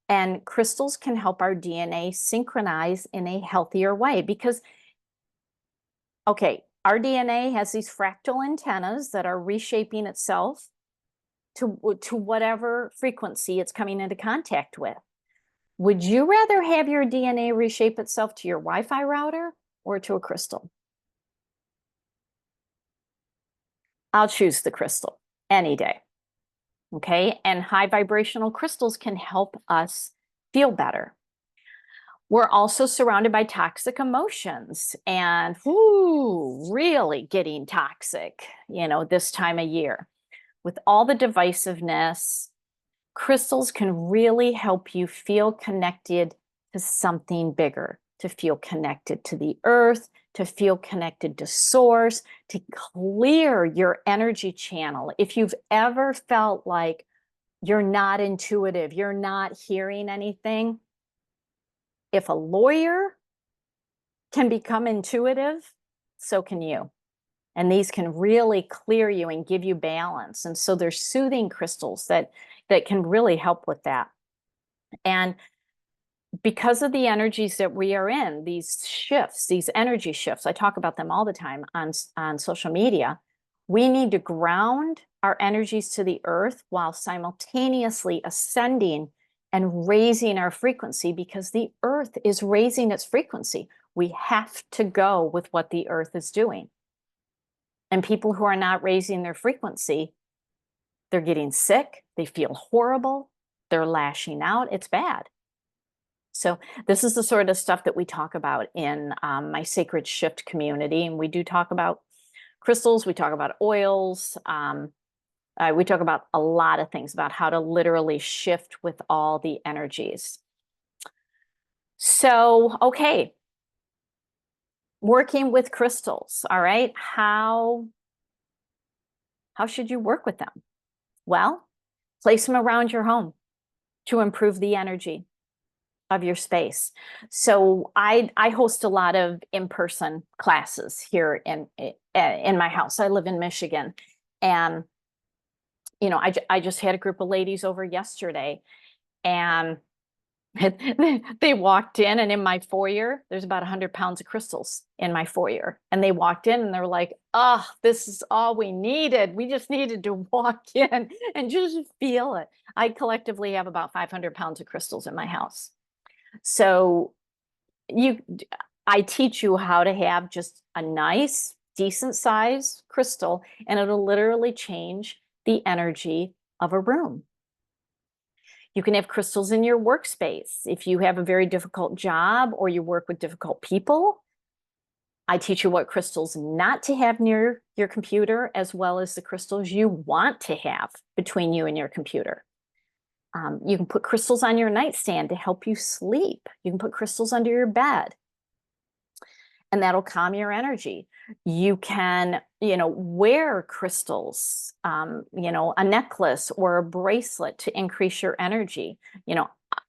and crystals can help our DNA synchronize in a healthier way because, okay, our DNA has these fractal antennas that are reshaping itself to whatever frequency it's coming into contact with. Would you rather have your DNA reshape itself to your Wi-Fi router or to a crystal? I'll choose the crystal any day. Okay. And high vibrational crystals can help us feel better. We're also surrounded by toxic emotions and really getting toxic, this time of year. With all the divisiveness, crystals can really help you feel connected to something bigger, to feel connected to the earth, to feel connected to source, to clear your energy channel. If you've ever felt like you're not intuitive, you're not hearing anything, if a lawyer can become intuitive, so can you. And these can really clear you and give you balance. And so there's soothing crystals that can really help with that. And because of the energies that we are in, these shifts, these energy shifts, I talk about them all the time on social media, we need to ground our energies to the earth while simultaneously ascending and raising our frequency because the earth is raising its frequency. We have to go with what the earth is doing. And people who are not raising their frequency, they're getting sick, they feel horrible, they're lashing out, it's bad. So this is the sort of stuff that we talk about in my Sacred Shift community. And we do talk about crystals, we talk about oils, we talk about a lot of things about how to literally shift with all the energies. So, okay, working with crystals, all right, how should you work with them? Well, place them around your home to improve the energy of your space. So I host a lot of in-person classes here in my house. I live in Michigan, and I just had a group of ladies over yesterday, and they walked in, and in my foyer, there's about 100 pounds of crystals in my foyer. And they walked in and they're like, oh, this is all we needed. We just needed to walk in and just feel it. I collectively have about 500 pounds of crystals in my house. So I teach you how to have just a nice, decent size crystal, and it'll literally change the energy of a room. You can have crystals in your workspace. If you have a very difficult job or you work with difficult people, I teach you what crystals not to have near your computer, as well as the crystals you want to have between you and your computer. You can put crystals on your nightstand to help you sleep. You can put crystals under your bed, and that'll calm your energy. You can, wear crystals, a necklace or a bracelet to increase your energy.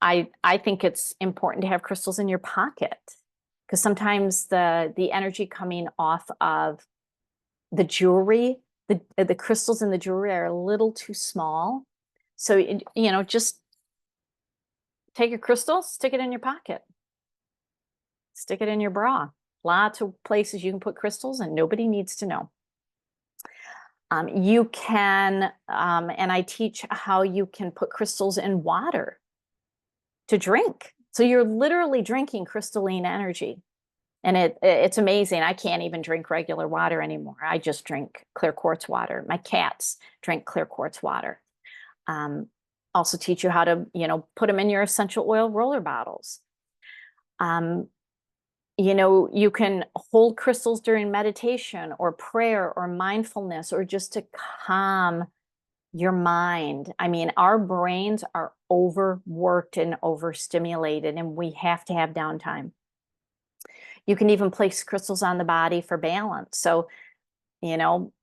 I think it's important to have crystals in your pocket because sometimes the energy coming off of the jewelry, the crystals in the jewelry are a little too small. So, just take a crystal, stick it in your pocket, stick it in your bra. Lots of places you can put crystals and nobody needs to know. You can, and I teach how you can put crystals in water to drink. So you're literally drinking crystalline energy. And it's amazing. I can't even drink regular water anymore. I just drink clear quartz water. My cats drink clear quartz water. Also teach you how to, put them in your essential oil roller bottles. You can hold crystals during meditation or prayer or mindfulness or just to calm your mind. I mean, our brains are overworked and overstimulated, and we have to have downtime. You can even place crystals on the body for balance. So, you know,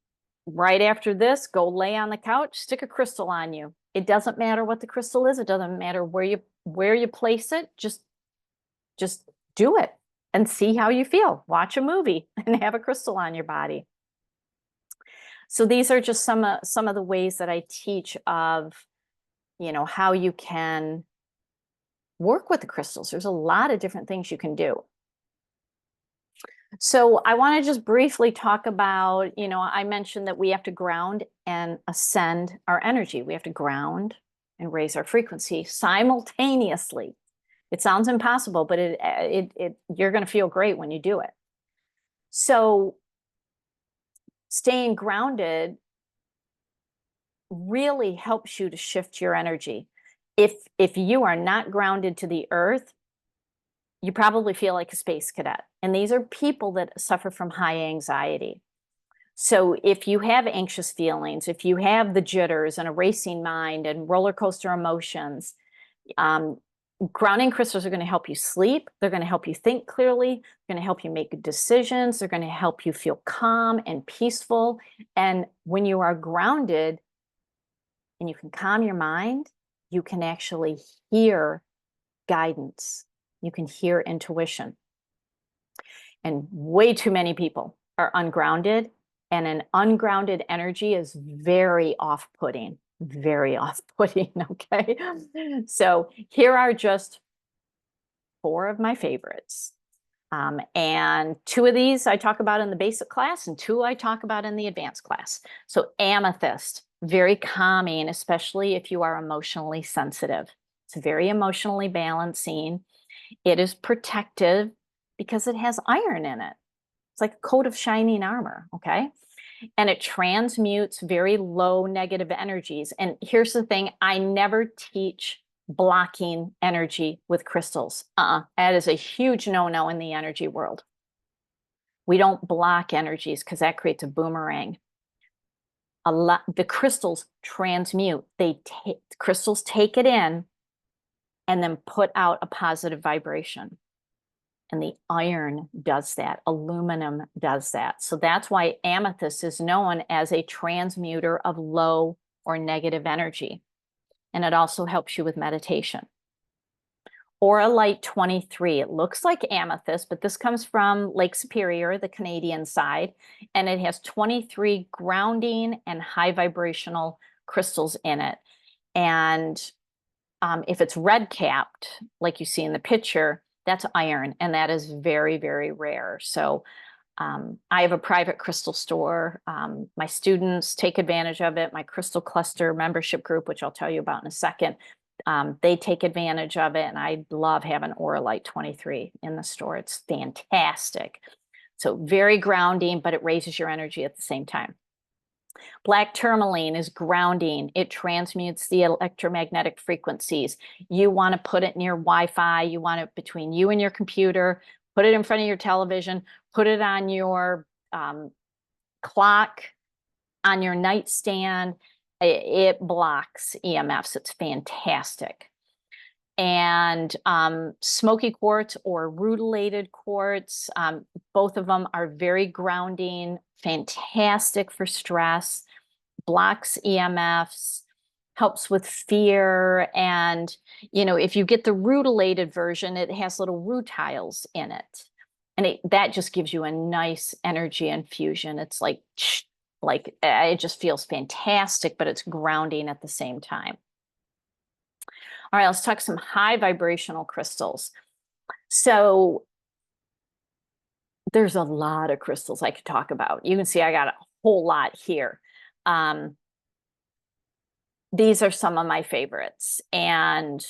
right after this, go lay on the couch, stick a crystal on you. It doesn't matter what the crystal is. It doesn't matter where you place it. Just do it and see how you feel. Watch a movie and have a crystal on your body. So these are just some of the ways that I teach of, how you can work with the crystals. There's a lot of different things you can do. So I want to just briefly talk about, I mentioned that we have to ground and ascend our energy. We have to ground and raise our frequency simultaneously. It sounds impossible, but you're going to feel great when you do it. So staying grounded really helps you to shift your energy. If you are not grounded to the earth, you probably feel like a space cadet. And these are people that suffer from high anxiety. So if you have anxious feelings, if you have the jitters and a racing mind and roller coaster emotions, grounding crystals are going to help you sleep. They're going to help you think clearly. They're going to help you make decisions. They're going to help you feel calm and peaceful. And when you are grounded and you can calm your mind, you can actually hear guidance. You can hear intuition. And way too many people are ungrounded, and an ungrounded energy is very off-putting, okay? So here are just 4 of my favorites. And 2 of these I talk about in the basic class, and 2 I talk about in the advanced class. So amethyst, very calming, especially if you are emotionally sensitive. It's very emotionally balancing. It is protective because it has iron in it. It's like a coat of shining armor, okay? And it transmutes very low negative energies. And here's the thing, I never teach blocking energy with crystals. That is a huge no-no in the energy world. We don't block energies because that creates a boomerang. The crystals transmute. Crystals take it in and then put out a positive vibration. And the iron does that. Aluminum does that. So that's why amethyst is known as a transmuter of low or negative energy. And it also helps you with meditation. Auralite 23. It looks like amethyst, but this comes from Lake Superior, the Canadian side, and it has 23 grounding and high vibrational crystals in it. And if it's red capped, like you see in the picture, that's iron, and that is very, very rare. So I have a private crystal store. My students take advantage of it. My Crystal Cluster membership group, which I'll tell you about in a second, they take advantage of it, and I love having Auralite 23 in the store. It's fantastic. So very grounding, but it raises your energy at the same time. Black tourmaline is grounding. It transmutes the electromagnetic frequencies. You want to put it near Wi-Fi. You want it between you and your computer. Put it in front of your television. Put it on your clock, on your nightstand. It blocks EMFs. It's fantastic. And smoky quartz or rutilated quartz, both of them are very grounding, fantastic for stress, blocks EMFs, helps with fear. And, if you get the rutilated version, it has little rutiles in it. And that just gives you a nice energy infusion. It's like it just feels fantastic, but it's grounding at the same time. All right, let's talk some high vibrational crystals. So there's a lot of crystals I could talk about. You can see I got a whole lot here. These are some of my favorites, and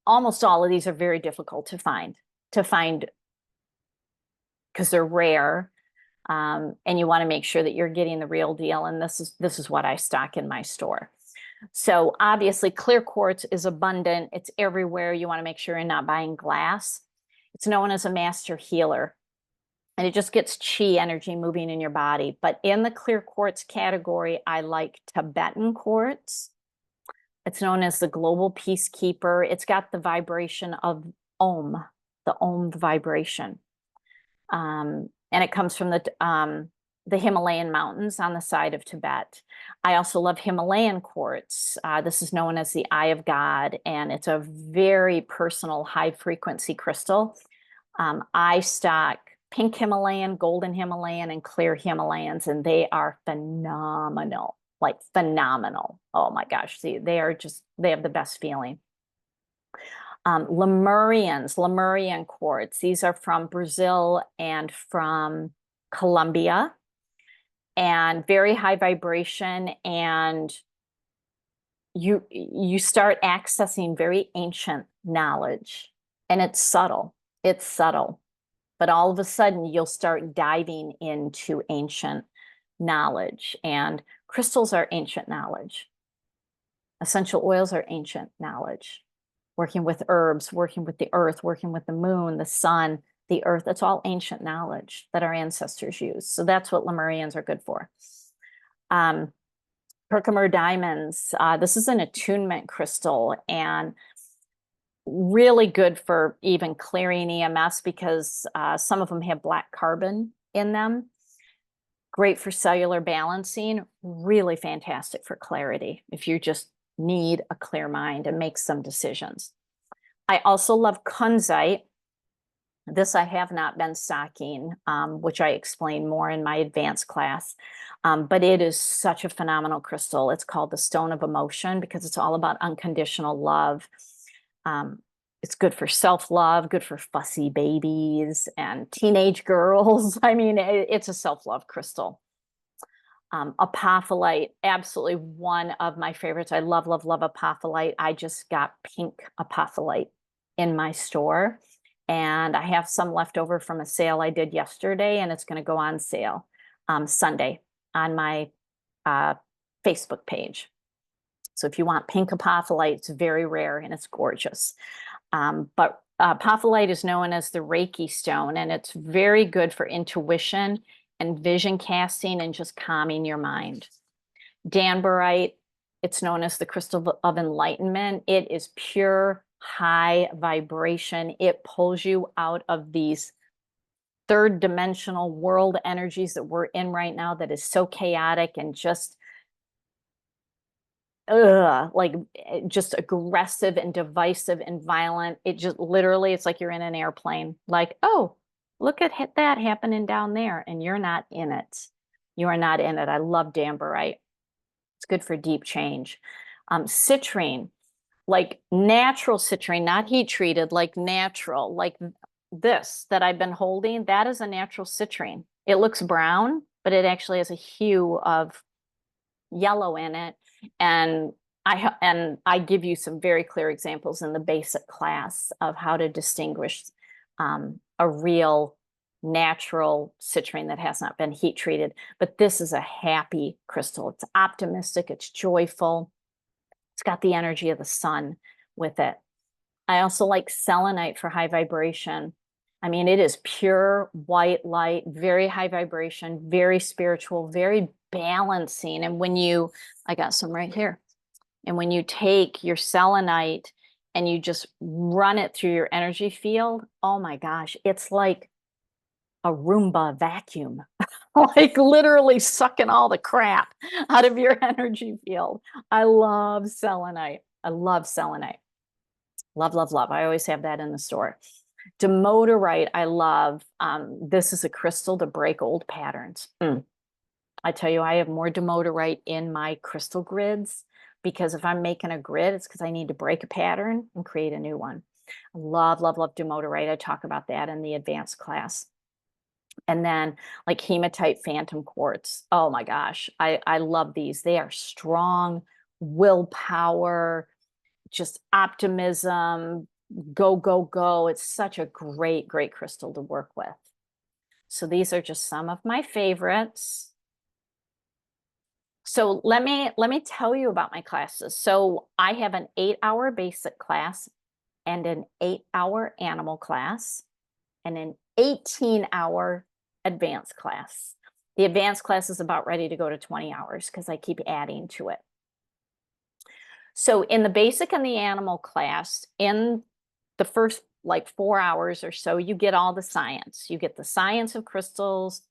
almost all of these are very difficult to find because they're rare, and you want to make sure that you're getting the real deal. And this is what I stock in my store. So obviously clear quartz is abundant. It's everywhere. You want to make sure you're not buying glass. It's known as a master healer. and it just gets chi energy moving in your body. But in the clear quartz category, I like Tibetan quartz. It's known as the global peacekeeper. It's got the vibration of the Om vibration. And it comes from the Himalayan mountains on the side of Tibet. I also love Himalayan quartz. This is known as the Eye of God, and it's a very personal, high frequency crystal. I stock pink Himalayan, golden Himalayan, and clear Himalayans, and they are phenomenal, like phenomenal. Oh my gosh, see, they have the best feeling. Lemurian quartz. These are from Brazil and from Colombia, and very high vibration, and you start accessing very ancient knowledge, and it's subtle. It's subtle, but all of a sudden you'll start diving into ancient knowledge, and crystals are ancient knowledge. Essential oils are ancient knowledge. Working with herbs, working with the earth, working with the moon, the sun, the earth, that's all ancient knowledge that our ancestors used. So that's what Lemurians are good for. Herkimer diamonds, this is an attunement crystal, and really good for even clearing EMS, because some of them have black carbon in them. Great for cellular balancing, really fantastic for clarity if you just need a clear mind and make some decisions. I also love kunzite. This I have not been stocking, which I explain more in my advanced class, but it is such a phenomenal crystal. It's called the Stone of Emotion because it's all about unconditional love. It's good for self-love, good for fussy babies and teenage girls. I mean, it's a self-love crystal. Apophyllite, absolutely one of my favorites. I love, love, love apophyllite. I just got pink apophyllite in my store, and I have some left over from a sale I did yesterday, and it's going to go on sale Sunday on my Facebook page. So if you want pink apophyllite, it's very rare and it's gorgeous. But apophyllite is known as the Reiki stone, and it's very good for intuition and vision casting and just calming your mind. Danburite, it's known as the crystal of enlightenment. It is pure high vibration. It pulls you out of these third dimensional world energies that we're in right now that is so chaotic and just like just aggressive and divisive and violent. It just literally, it's like you're in an airplane, like, oh, look at that happening down there, and you're not in it. You are not in it. I love Danburite. It's good for deep change. Citrine, like natural citrine, not heat treated, like natural, like this that I've been holding, that is a natural citrine. It looks brown, but it actually has a hue of yellow in it. And I give you some very clear examples in the basic class of how to distinguish a real natural citrine that has not been heat treated. But this is a happy crystal. It's optimistic, it's joyful. It's got the energy of the sun with it. I also like selenite for high vibration. I mean, it is pure white light, very high vibration, very spiritual, very balancing. And I got some right here. And when you take your selenite and you just run it through your energy field, oh my gosh, it's like a Roomba vacuum, like literally sucking all the crap out of your energy field. I love selenite. I love selenite. Love, love, love. I always have that in the store. Demoterite, I love. This is a crystal to break old patterns. I tell you, I have more demoterite in my crystal grids because if I'm making a grid, it's because I need to break a pattern and create a new one. I love, love, love demoterite. I talk about that in the advanced class. And then like hematite phantom quartz. Oh my gosh, I love these. They are strong, willpower, just optimism, go, go, go. It's such a great, great crystal to work with. So these are just some of my favorites. So let me tell you about my classes. So I have an 8-hour basic class and an 8-hour animal class and an 18-hour advanced class. The advanced class is about ready to go to 20 hours because I keep adding to it. So in the basic and the animal class, in the first like 4 hours or so, you get all the science. You get the science of crystals,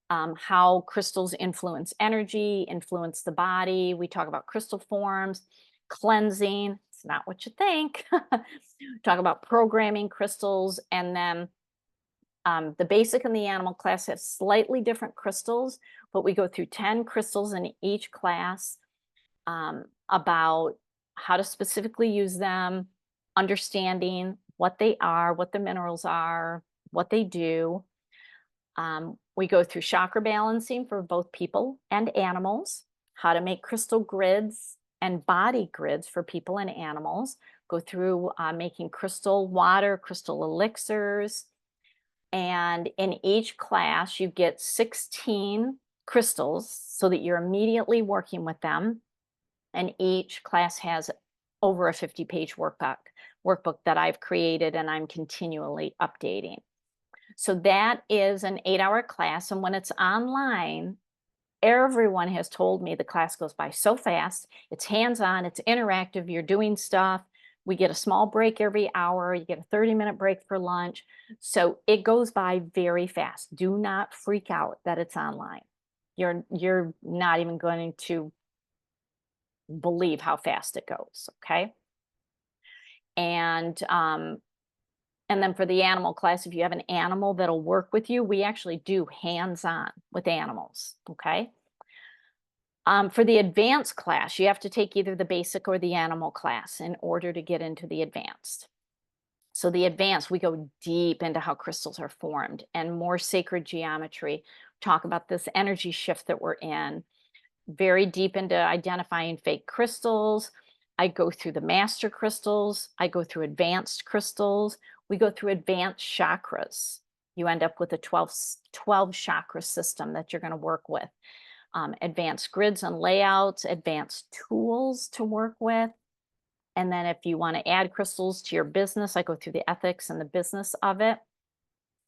how crystals influence energy, influence the body. We talk about crystal forms, cleansing. It's not what you think. Talk about programming crystals, and then the basic and the animal class have slightly different crystals, but we go through 10 crystals in each class, about how to specifically use them, understanding what they are, what the minerals are, what they do. We go through chakra balancing for both people and animals, how to make crystal grids and body grids for people and animals, go through making crystal water, crystal elixirs. And in each class, you get 16 crystals so that you're immediately working with them. And each class has over a 50-page workbook that I've created and I'm continually updating. So that is an 8-hour class. And when it's online, everyone has told me the class goes by so fast. It's hands-on, it's interactive, you're doing stuff. We get a small break every hour. You get a 30-minute break for lunch. So it goes by very fast. Do not freak out that it's online. You're not even going to believe how fast it goes, okay? And then for the animal class, if you have an animal that'll work with you, we actually do hands-on with animals, okay? For the advanced class, you have to take either the basic or the animal class in order to get into the advanced. So the advanced, we go deep into how crystals are formed and more sacred geometry, talk about this energy shift that we're in, very deep into identifying fake crystals. I go through the master crystals. I go through advanced crystals. We go through advanced chakras. You end up with a 12 chakra system that you're going to work with. Advanced grids and layouts, advanced tools to work with. And then if you want to add crystals to your business, I go through the ethics and the business of it.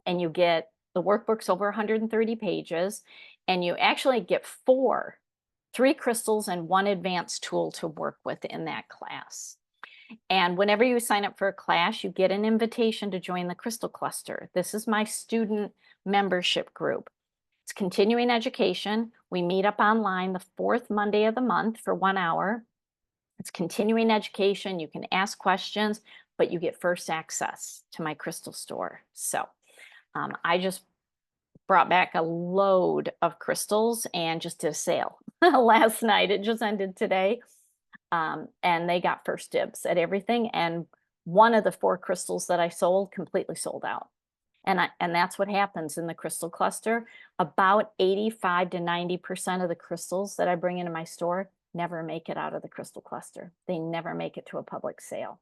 And you get the workbook's over 130 pages. And you actually get 3 crystals and 1 advanced tool to work with in that class. And whenever you sign up for a class, you get an invitation to join the Crystal Cluster. This is my student membership group. It's continuing education. We meet up online the 4th Monday of the month for 1 hour. It's continuing education. You can ask questions, but you get first access to my crystal store. So I just brought back a load of crystals and just did a sale last night. It just ended today. And they got first dibs at everything. And one of the 4 crystals that I sold completely sold out. And that's what happens in the crystal cluster. About 85 to 90% of the crystals that I bring into my store never make it out of the crystal cluster. They never make it to a public sale.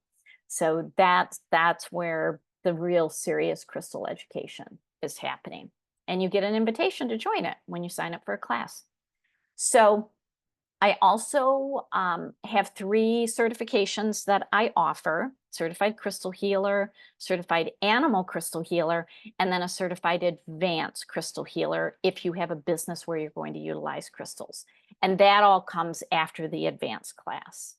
So that's where the real serious crystal education is happening. And you get an invitation to join it when you sign up for a class. So I also have 3 certifications that I offer: certified crystal healer, certified animal crystal healer, and then a certified advanced crystal healer if you have a business where you're going to utilize crystals. And that all comes after the advanced class.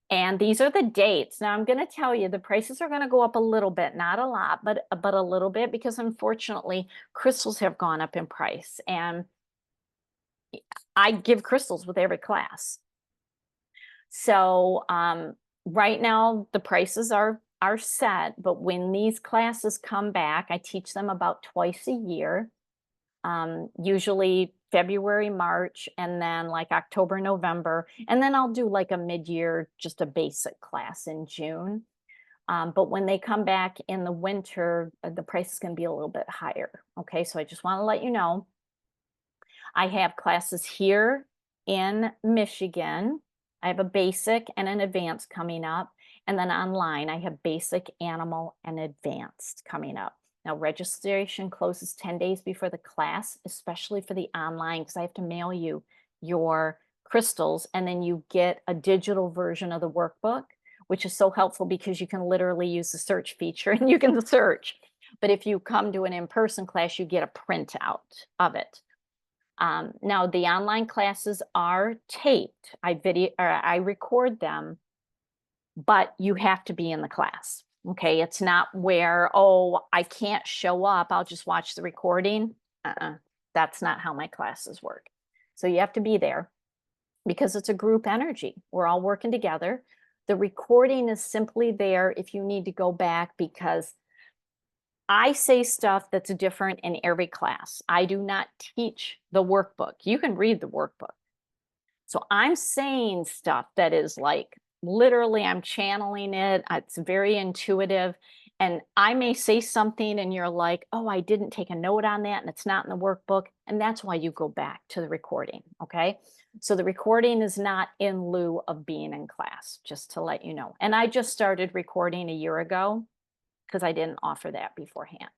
And these are the dates. Now I'm going to tell you the prices are going to go up a little bit, not a lot, but a little bit, because unfortunately crystals have gone up in price. And I give crystals with every class. So right now the prices are set, but when these classes come back, I teach them about twice a year, usually February, March, and then like October, November. And then I'll do like a mid-year, just a basic class in June. But when they come back in the winter, the price is going to be a little bit higher. Okay, so I just want to let you know. I have classes here in Michigan. I have a basic and an advanced coming up. And then online, I have basic, animal, and advanced coming up. Now, registration closes 10 days before the class, especially for the online, because I have to mail you your crystals. And then you get a digital version of the workbook, which is so helpful because you can literally use the search feature and you can search. But if you come to an in-person class, you get a printout of it. Now the online classes are taped. I record them, but you have to be in the class. Okay, it's not where, oh, I can't show up, I'll just watch the recording. That's not how my classes work. So you have to be there because it's a group energy. We're all working together. The recording is simply there if you need to go back, because I say stuff that's different in every class. I do not teach the workbook. You can read the workbook. So I'm saying stuff that is like, literally, I'm channeling it. It's very intuitive. And I may say something and you're like, oh, I didn't take a note on that and it's not in the workbook. And that's why you go back to the recording. Okay. So the recording is not in lieu of being in class, just to let you know. And I just started recording a year ago because I didn't offer that beforehand.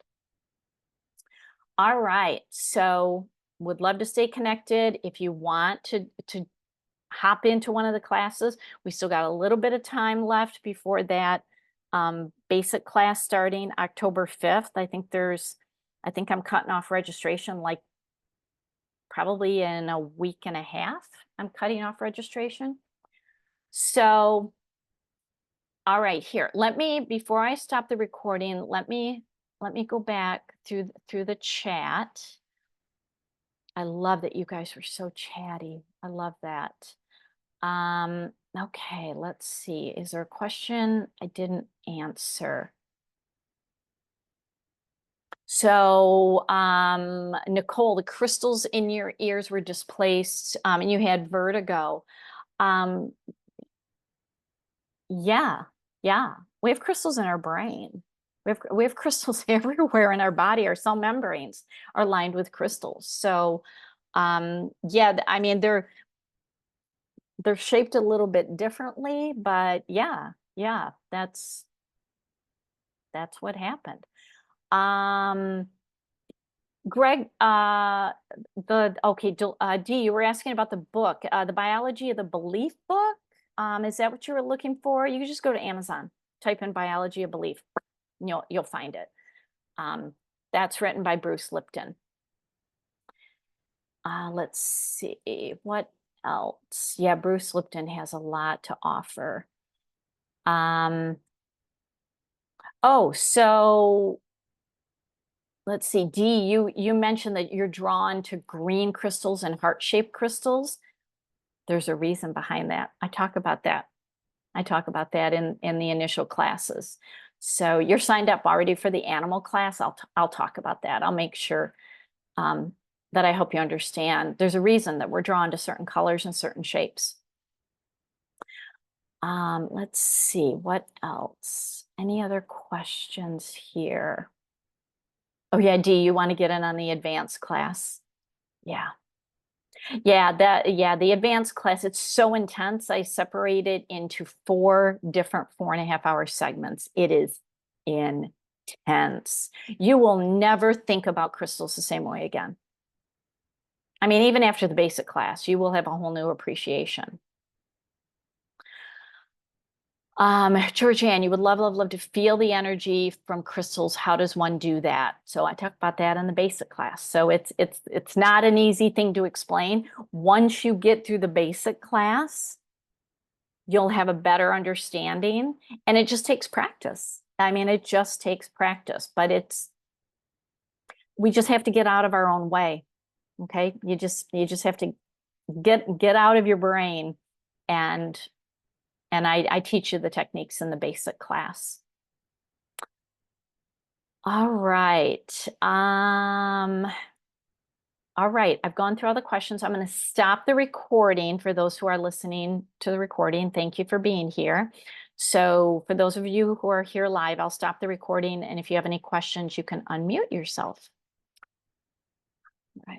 All right. So would love to stay connected. If you want to hop into one of the classes, we still got a little bit of time left before that basic class starting October 5th. I think I'm cutting off registration like probably in a week and a half. I'm cutting off registration. So, all right, here, before I stop the recording, let me go back through the chat. I love that you guys were so chatty. I love that. Okay, let's see. Is there a question I didn't answer? So, Nicole, the crystals in your ears were displaced, and you had vertigo. Um, yeah, yeah. We have crystals in our brain. We have crystals everywhere in our body. Our cell membranes are lined with crystals. So, yeah, I mean, they're shaped a little bit differently, but yeah, that's what happened. Greg, Dee, you were asking about the book, the Biology of the Belief book. Is that what you were looking for? You can just go to Amazon, type in Biology of Belief, and you'll find it. That's written by Bruce Lipton. Let's see, what else? Yeah, Bruce Lipton has a lot to offer. Oh, so let's see, Dee, you mentioned that you're drawn to green crystals and heart-shaped crystals. There's a reason behind that. I talk about that in the initial classes. So you're signed up already for the animal class. I'll talk about that. I'll make sure that I help you understand. There's a reason that we're drawn to certain colors and certain shapes. Let's see, what else? Any other questions here? Oh yeah, Dee, you want to get in on the advanced class? Yeah. Yeah, the advanced class, it's so intense. I separate it into 4 different 4.5-hour segments. It is intense. You will never think about crystals the same way again. I mean, even after the basic class, you will have a whole new appreciation. Georgianne, you would love to feel the energy from crystals. How does one do that? So I talk about that in the basic class. So it's not an easy thing to explain. Once you get through the basic class, you'll have a better understanding, and it just takes practice. I mean, it just takes practice, but we just have to get out of our own way. Okay? You just have to get out of your brain, and I teach you the techniques in the basic class. All right. All right, I've gone through all the questions. I'm going to stop the recording for those who are listening to the recording. Thank you for being here. So for those of you who are here live, I'll stop the recording. And if you have any questions, you can unmute yourself. All right.